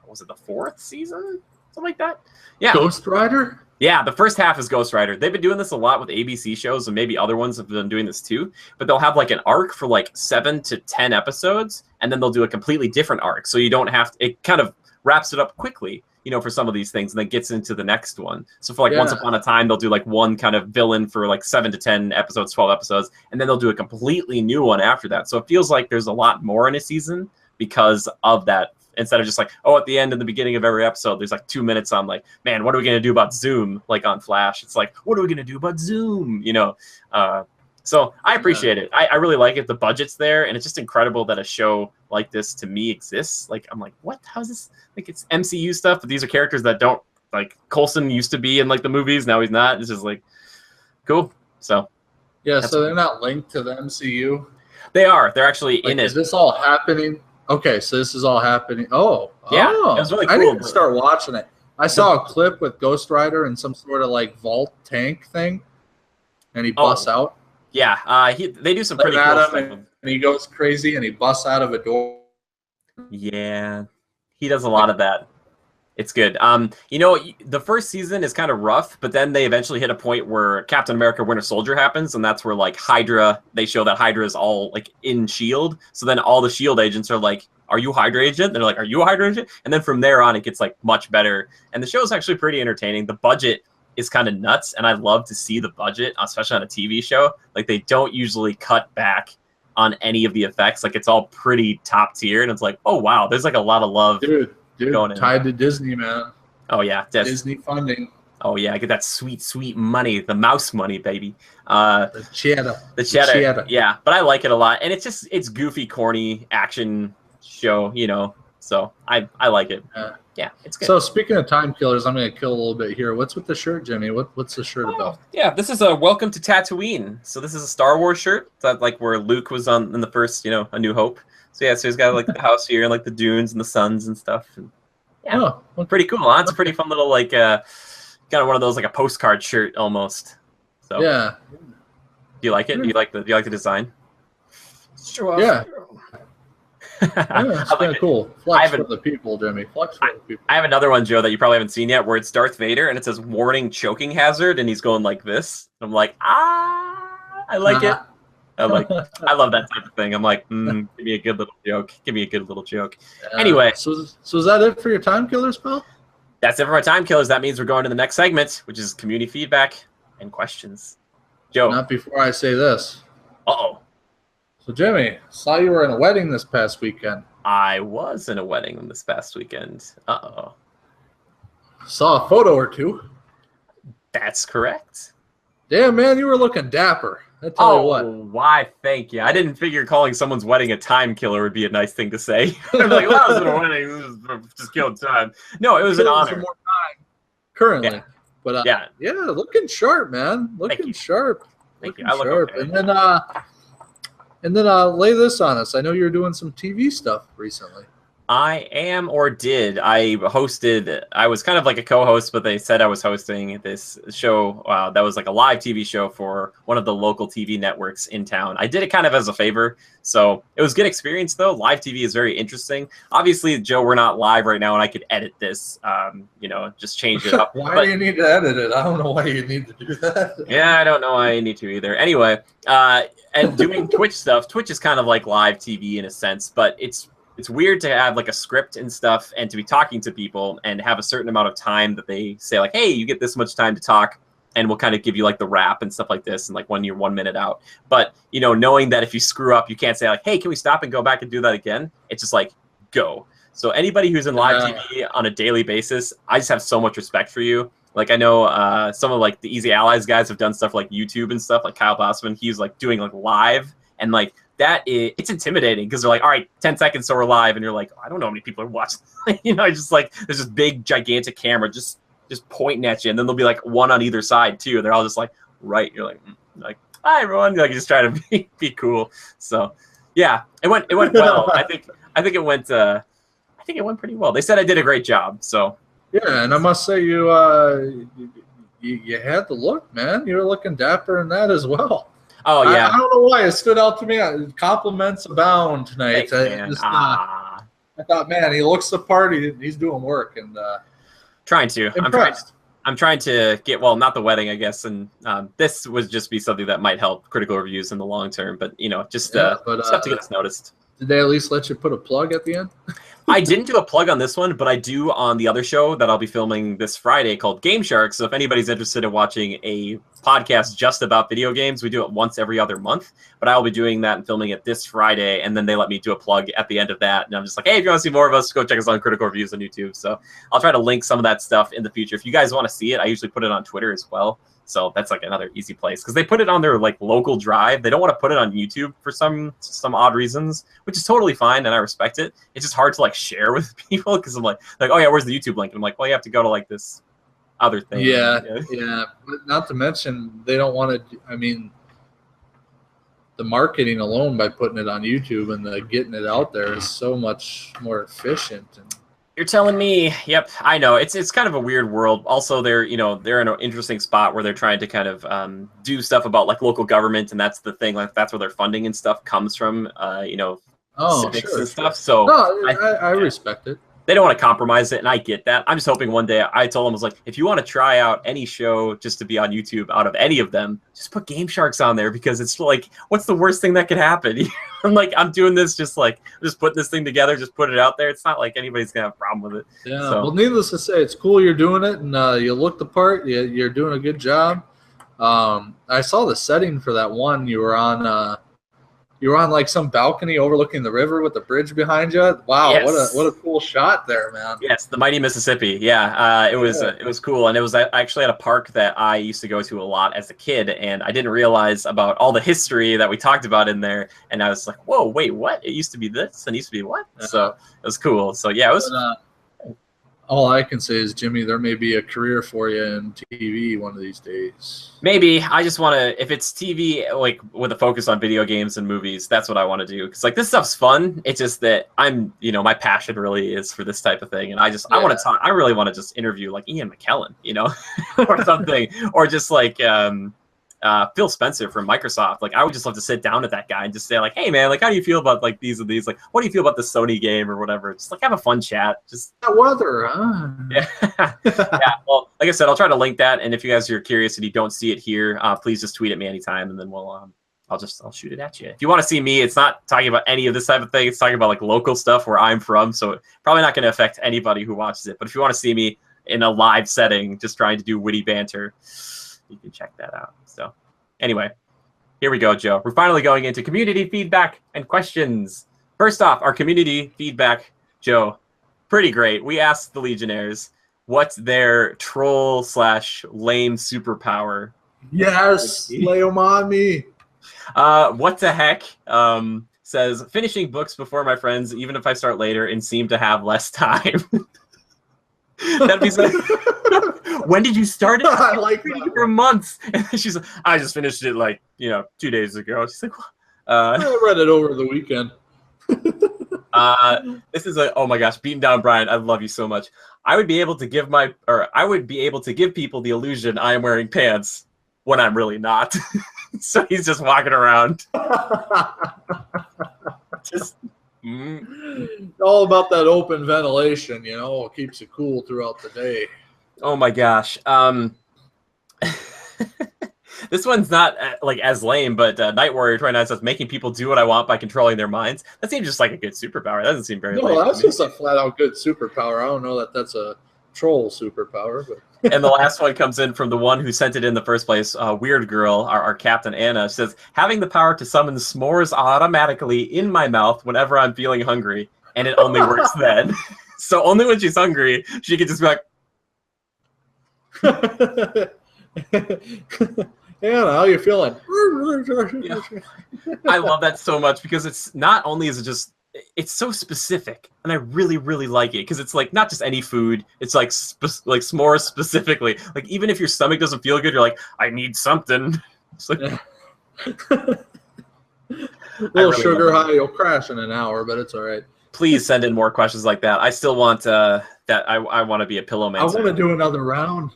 Was it the 4th season? Something like that. Yeah. Ghost Rider? Yeah, the first half is Ghost Rider. They've been doing this a lot with ABC shows, and maybe other ones have been doing this too. But they'll have like an arc for like 7 to 10 episodes, and then they'll do a completely different arc. So you don't have to, it kind of wraps it up quickly, for some of these things, and then gets into the next one. So for like Once Upon a Time, they'll do like one kind of villain for like 7 to 10 episodes, 12 episodes, and then they'll do a completely new one after that. So it feels like there's a lot more in a season because of that. Instead of just like, oh, at the end and the beginning of every episode, there's like 2 minutes on like, man, what are we going to do about Zoom? Like on Flash, it's like, what are we going to do about Zoom? So I appreciate it. I really like it. The budget's there, and it's just incredible that a show like this to me exists. Like, I'm like, what? How's this? Like, it's MCU stuff, but these are characters that don't, like, Coulson used to be in like the movies. Now he's not. It's just like, cool. So yeah, so they're not linked to the MCU. They are. They're actually in it. Is this all happening? Okay, so this is all happening. Oh, yeah, it was really cool. I didn't start watching it. I saw a clip with Ghost Rider and some sort of like vault tank thing, and he busts out. Yeah, they do some pretty cool stuff. And he goes crazy, and he busts out of a door. Yeah, he does a lot of that. It's good. The first season is kind of rough, but then they eventually hit a point where Captain America Winter Soldier happens, and that's where like Hydra, they show that Hydra is all like in S.H.I.E.L.D. So then all the S.H.I.E.L.D. agents are like, are you Hydra agent? They're like, are you a Hydra agent? And then from there on, it gets like much better. And the show is actually pretty entertaining. The budget is kind of nuts, and I love to see the budget, especially on a TV show. Like, they don't usually cut back on any of the effects. Like, it's all pretty top tier, and it's like, oh wow, there's like a lot of love. Dude, tied to Disney, man. Oh yeah, Disney funding. Oh yeah, I get that sweet, sweet money, the mouse money, baby. The cheddar. The cheddar. Yeah, but I like it a lot, and it's goofy, corny action show, So I like it. Yeah, it's good. So speaking of time killers, I'm gonna kill a little bit here. What's with the shirt, Jimmy? What's the shirt about? Yeah, this is a Welcome to Tatooine. So this is a Star Wars shirt. That like where Luke was on in the first, A New Hope. So yeah, so he's got like the house here and like the dunes and the suns and stuff. And, yeah, pretty cool. Huh? It's a pretty fun little like kind of one of those like a postcard shirt almost. So yeah. Do you like it? Do you like the design? Sure. Yeah. Yeah, it's kind of cool. Flex for the people, Jimmy. Flex for the people. I have another one, Joe, that you probably haven't seen yet, where it's Darth Vader and it says "Warning: Choking Hazard," and he's going like this. I'm like, I like it. I love that type of thing. I'm like, give me a good little joke. Give me a good little joke. Anyway, so is that it for your time killers, pal? That's it for my time killers. That means we're going to the next segment, which is community feedback and questions. Joe. Not before I say this. Uh-oh. So, Jimmy, saw you were in a wedding this past weekend. I was in a wedding this past weekend. Uh-oh. Saw a photo or two. That's correct. Damn, man, you were looking dapper. I tell you what. Why? Thank you. I didn't figure calling someone's wedding a time killer would be a nice thing to say. I'm like, well, that wasn't a wedding. This was just killed time. No, it was an Killing honor. some more time currently. Yeah. But Yeah. looking sharp, man. Looking sharp. Thank you. Looking I look sharp. okay. And then lay this on us. I know you were doing some TV stuff recently. I am or did. I was kind of like a co-host, but they said I was hosting this show that was like a live TV show for one of the local TV networks in town. I did it kind of as a favor, so it was good experience though. Live TV is very interesting. Obviously, Joe, we're not live right now, and I could edit this, just change it up. Why do you need to edit it? I don't know why you need to do that. Yeah, I don't know why I need to either. Anyway, and doing Twitch stuff. Twitch is kind of like live TV in a sense, but it's weird to have like a script and stuff and to be talking to people and have a certain amount of time that they say like, hey, you get this much time to talk and we'll kind of give you like the wrap and stuff like this and like when you're 1 minute out. But, knowing that if you screw up, you can't say like, hey, can we stop and go back and do that again? It's just like, go. So anybody who's in live TV on a daily basis, I just have so much respect for you. Like I know some of like the Easy Allies guys have done stuff like YouTube and stuff, like Kyle Bossman. He's like doing like live and like, it's intimidating because they're like, all right, 10 seconds so we're live, and you're like, I don't know how many people are watching. Just like there's this big gigantic camera just pointing at you, and then there'll be like one on either side too. They're all just like right. You're like hi everyone, like just try to be cool. So yeah, it went well. I think it went pretty well. They said I did a great job. So yeah, and I must say you had the look, man. You were looking dapper in that as well. Oh yeah, I don't know why it stood out to me. Compliments abound tonight. Thanks, I thought, man, he looks the part. He's doing work and trying to. Impressed. I'm trying to get not the wedding, I guess, and this would just be something that might help critical reviews in the long term. But stuff to get us noticed. Did they at least let you put a plug at the end? I didn't do a plug on this one, but I do on the other show that I'll be filming this Friday called Game Shark. So if anybody's interested in watching a podcast just about video games, we do it once every other month. But I will be doing that and filming it this Friday, and then they let me do a plug at the end of that. And I'm just like, hey, if you want to see more of us, go check us on Critical Reviews on YouTube. So I'll try to link some of that stuff in the future. If you guys want to see it, I usually put it on Twitter as well. So that's like another easy place because they put it on their like local drive. They don't want to put it on YouTube for some odd reasons, which is totally fine and I respect it. It's just hard to like share with people because I'm like, oh yeah, where's the YouTube link? And I'm like, well, you have to go to like this other thing. Yeah. But not to mention they don't want to. I mean, the marketing alone by putting it on YouTube and the getting it out there is so much more efficient. And you're telling me, yep, I know. It's kind of a weird world. Also, they're in an interesting spot where they're trying to kind of do stuff about like local government, and that's the thing. Like that's where their funding and stuff comes from. Civics and stuff. So no, I respect it. They don't want to compromise it, and I get that. I'm just hoping one day. I told them, I was like, if you want to try out any show just to be on YouTube out of any of them, just put Game Sharks on there because it's like, what's the worst thing that could happen? I'm like, I'm doing this just putting this thing together, just put it out there. It's not like anybody's gonna have a problem with it. Yeah. So. Well, needless to say, it's cool you're doing it, and you look the part. You're doing a good job. I saw the setting for that one. You were on. You were on like some balcony overlooking the river with the bridge behind you. Wow, yes. What a cool shot there, man. Yes, the mighty Mississippi. Yeah, it was cool, and it was actually at a park that I used to go to a lot as a kid, and I didn't realize about all the history that we talked about in there. And I was like, whoa, wait, what? It used to be this, and it used to be what? So it was cool. So yeah, it was. All I can say is, Jimmy, there may be a career for you in TV one of these days. Maybe. I just want to, if it's TV, like with a focus on video games and movies, that's what I want to do. Because like this stuff's fun. It's just that I'm, my passion really is for this type of thing. And I want to talk, I really want to just interview like Ian McKellen, or something. Or just like Phil Spencer from Microsoft. Like I would just love to sit down with that guy and just say like, hey man, like how do you feel about like these and these? Like what do you feel about the Sony game or whatever? Just like have a fun chat. Just that weather, huh? Yeah. Yeah. Well, like I said, I'll try to link that. And if you guys are curious and you don't see it here, please just tweet at me anytime, and then I'll shoot it at you. If you want to see me, it's not talking about any of this type of thing. It's talking about like local stuff where I'm from. So probably not going to affect anybody who watches it. But if you want to see me in a live setting, just trying to do witty banter, you can check that out. So anyway, here we go, Joe. We're finally going into community feedback and questions. First off, our community feedback, Joe, pretty great. We asked the Legionnaires, what's their troll / lame superpower. Yes, lay 'em on me. What the heck? Says finishing books before my friends, even if I start later and seem to have less time. That'd be so. When did you start it? I like that. For months. And she's like, I just finished it like 2 days ago. She's like, I read it over the weekend. this is oh my gosh, beating down Brian. I love you so much. I would be able to give people the illusion I am wearing pants when I'm really not. So he's just walking around. Just all about that open ventilation, it keeps it cool throughout the day. Oh my gosh. This one's not like as lame, but Night Warrior 29 says making people do what I want by controlling their minds. That seems just like a good superpower. That doesn't seem very lame. No, that's just a flat out good superpower. I don't know that that's a troll superpower, but And the last one comes in from the one who sent it in the first place. Weird Girl, our Captain Anna, says, having the power to summon s'mores automatically in my mouth whenever I'm feeling hungry, and it only works then. So only when she's hungry, she can just be like, Anna, how you feeling? Yeah. I love that so much because it's not only is it just, it's so specific, and I really, really like it because it's like not just any food. It's like like s'mores specifically. Like even if your stomach doesn't feel good, you're like, I need something. It's like, little sugar high, you'll crash in an hour, but it's all right. Please send in more questions like that. I still want that. I want to be a pillow man. I want to do another round.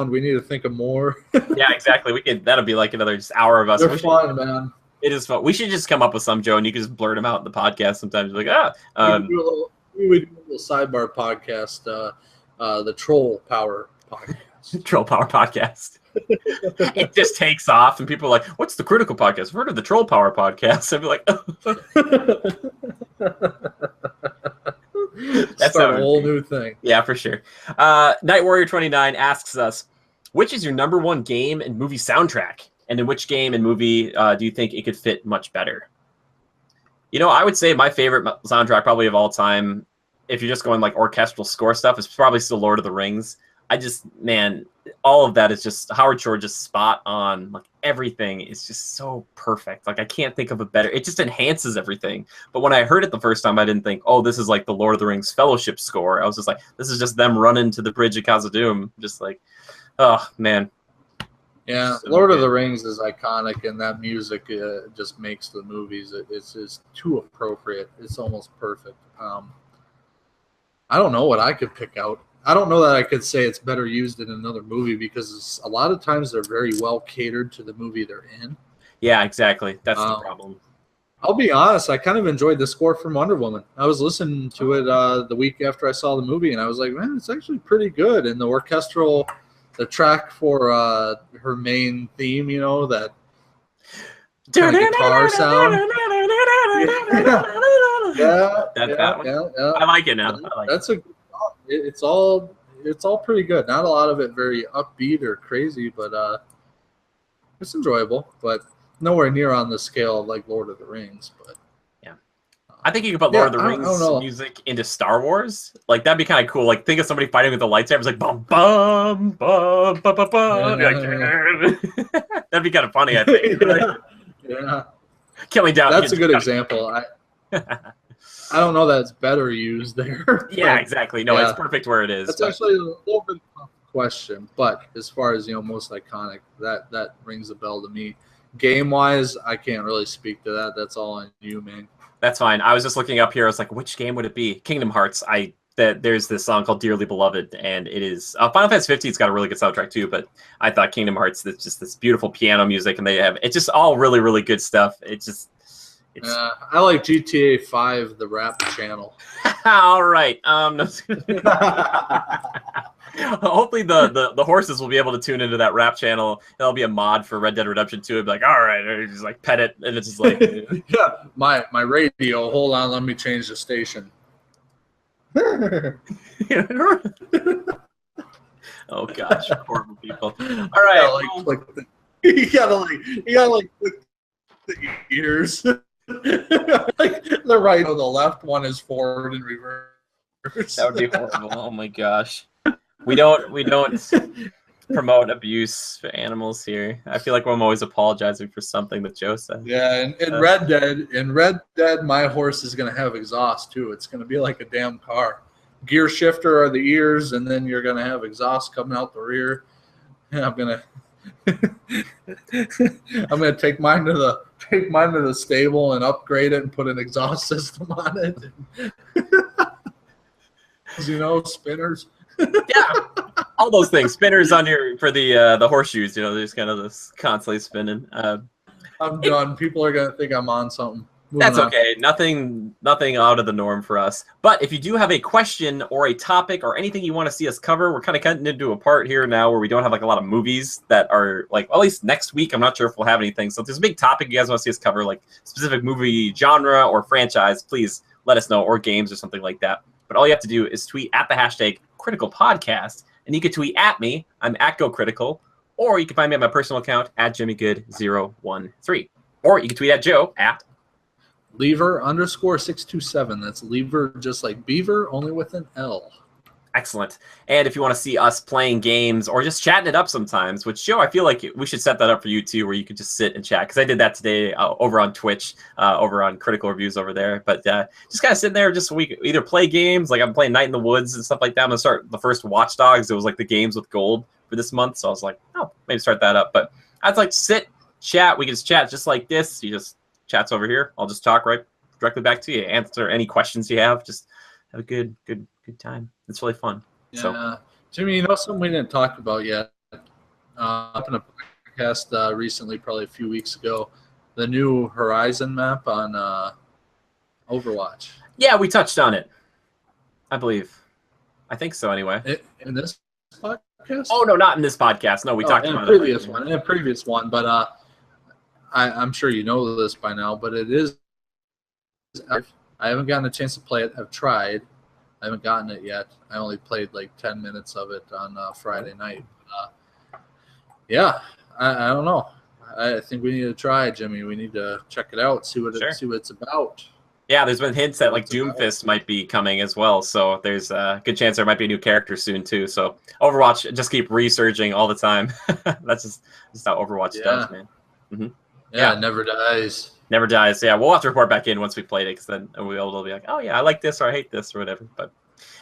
We need to think of more. Yeah, exactly. That'll be like another just hour of us. They're fun, man. It is fun. We should just come up with some, Joe, and you can just blurt them out in the podcast sometimes. You're like, we would do a little sidebar podcast, the Troll Power podcast. Troll Power podcast. It just takes off, and people are like, what's the Critical podcast? I've heard of the Troll Power podcast. I'd be like, That's a whole new thing. Yeah, for sure. Night Warrior 29 asks us, which is your #1 game and movie soundtrack? And in which game and movie do you think it could fit much better? I would say my favorite soundtrack probably of all time, if you're just going like orchestral score stuff, is probably still Lord of the Rings. All of that is just Howard Shore, just spot on. Like everything is just so perfect. Like I can't think of a better. It just enhances everything. But when I heard it the first time, I didn't think, oh, this is like the Lord of the Rings Fellowship score. I was just like, this is just them running to the bridge of Khazad-dûm. Just like, oh man. Yeah, so Lord of the Rings is iconic, and that music just makes the movies. It's just too appropriate. It's almost perfect. I don't know what I could pick out. I don't know that I could say it's better used in another movie because a lot of times they're very well catered to the movie they're in. Yeah, exactly. That's the problem. I'll be honest. I kind of enjoyed the score from Wonder Woman. I was listening to it the week after I saw the movie, and I was like, man, it's actually pretty good. And the track for her main theme, that kind of guitar sound. Yeah. I like it now. That's a good song. It's all pretty good. Not a lot of it very upbeat or crazy, but it's enjoyable. But nowhere near on the scale of like Lord of the Rings. But yeah, I think you could put Lord of the Rings music into Star Wars. Like that'd be kind of cool. Like think of somebody fighting with the lightsabers, like bum bum bum bum bum bum. That'd be kind of funny. I think. Yeah. Killing down. That's a good example. I don't know that it's better used there. Yeah, exactly. No, it's perfect where it is. That's actually a little bit of a question, but as far as most iconic, that rings a bell to me. Game wise, I can't really speak to that. That's all on you, man. That's fine. I was just looking up here. I was like, which game would it be? Kingdom Hearts. There's this song called Dearly Beloved, and it is Final Fantasy 15's got a really good soundtrack too, but I thought Kingdom Hearts, it's just this beautiful piano music, and it's just all really, really good stuff. I like GTA 5, the rap channel. All right. Hopefully the horses will be able to tune into that rap channel. There'll be a mod for Red Dead Redemption 2. It'll be like, all right, or just like pet it, and it's just like yeah, my radio. Hold on, let me change the station. Oh gosh, horrible people. All right, you gotta click the ears. Like the right or the left one is forward and reverse. That would be horrible. Oh my gosh. We don't promote abuse for animals here. I feel like I'm always apologizing for something that Joe said. Yeah, and in Red Dead, my horse is gonna have exhaust too. It's gonna be like a damn car. Gear shifter are the ears, and then you're gonna have exhaust coming out the rear. And I'm gonna take mine to the stable and upgrade it and put an exhaust system on it. Spinners. Yeah, all those things. Spinners on your for the horseshoes. They're just kind of this constantly spinning. I'm done. People are gonna think I'm on something. That's okay. Nothing out of the norm for us. But if you do have a question or a topic or anything you want to see us cover, we're kind of cutting into a part here now where we don't have like a lot of movies that are like, well, at least next week. I'm not sure if we'll have anything. So if there's a big topic you guys want to see us cover, like specific movie genre or franchise, please let us know, or games or something like that. But all you have to do is tweet at the hashtag Critical Podcast, and you can tweet at me. I'm at GoCritical, or you can find me at my personal account at JimmyGood013, or you can tweet at Joe at Lever_627. That's Lever, just like Beaver, only with an L. Excellent. And if you want to see us playing games or just chatting it up sometimes, which, Joe, I feel like we should set that up for you too, where you could just sit and chat. Because I did that today over on Twitch, over on Critical Reviews over there. But just kind of sitting there, just so we could either play games, like I'm playing Night in the Woods and stuff like that. I'm going to start the first Watch Dogs. It was like the games with gold for this month. So I was like, oh, maybe start that up. But I'd like to sit, chat. We can just chat just like this. You just chats over here. I'll just talk right directly back to you, answer any questions you have. Just have a good time. It's really fun. Yeah, So, Jimmy, something we didn't talk about yet. Up in a podcast recently, probably a few weeks ago, the new Horizon map on Overwatch. yeah, we touched on it. I believe. I think so. Anyway. In this podcast? Oh no, not in this podcast. No, we talked about it in a previous one. But I'm sure you know this by now. But it is. I haven't gotten a chance to play it. I've tried. I haven't gotten it yet. I only played like 10 minutes of it on Friday night. Yeah, I don't know. I think we need to try, Jimmy. We need to check it out, see what it's about. Yeah, there's been hints that like Doomfist might be coming as well. So there's a good chance there might be a new character soon too. So Overwatch, just keep researching all the time. That's just how Overwatch does, man. Mm-hmm. Yeah, it never dies. Never dies. Yeah, we'll have to report back in once we played it, because then we'll be able to be like, oh yeah, I like this or I hate this or whatever. But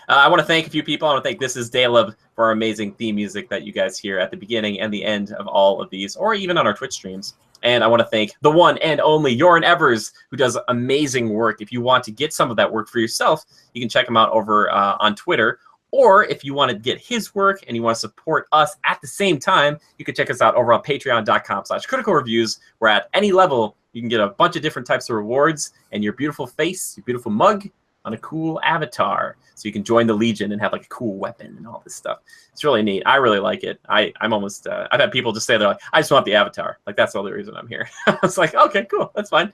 I want to thank a few people. I want to thank This Is Daleb for our amazing theme music that you guys hear at the beginning and the end of all of these, or even on our Twitch streams. And I want to thank the one and only Joran Evers, who does amazing work. If you want to get some of that work for yourself, you can check him out over on Twitter. Or if you want to get his work and you want to support us at the same time, you can check us out over on patreon.com/critical reviews, where at any level, you can get a bunch of different types of rewards and your beautiful face, your beautiful mug on a cool avatar. So you can join the Legion and have like a cool weapon and all this stuff. It's really neat. I really like it. I'm almost, I've had people just say, they're like, I just want the avatar. Like, that's the only reason I'm here. I was like, okay, cool. That's fine.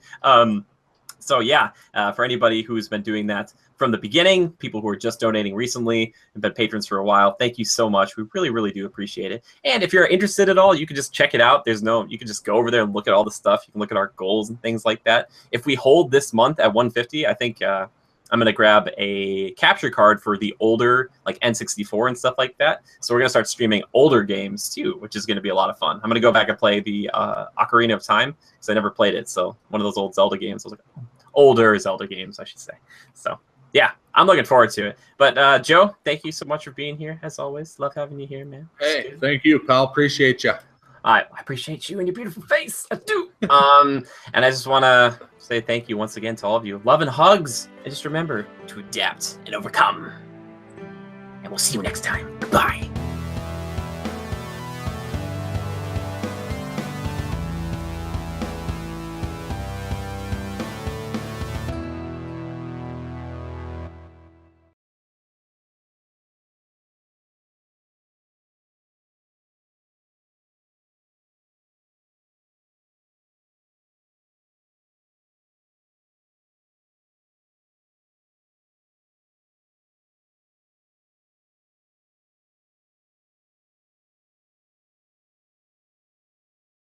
So yeah, for anybody who's been doing that from the beginning, people who are just donating recently and been patrons for a while, thank you so much. We really, really do appreciate it. And if you're interested at all, you can just check it out. You can just go over there and look at all the stuff. You can look at our goals and things like that. If we hold this month at 150, I think I'm going to grab a capture card for the older, like N64 and stuff like that. So we're going to start streaming older games too, which is going to be a lot of fun. I'm going to go back and play the Ocarina of Time, because I never played it. So one of those old Zelda games. I was like, older Zelda games, I should say. So yeah, I'm looking forward to it. But Joe, thank you so much for being here. As always, love having you here, man. Hey, thank you, pal. Appreciate you. I appreciate you and your beautiful face. I do. And I just want to say thank you once again to all of you. Love and hugs. And just remember to adapt and overcome. And we'll see you next time. Goodbye.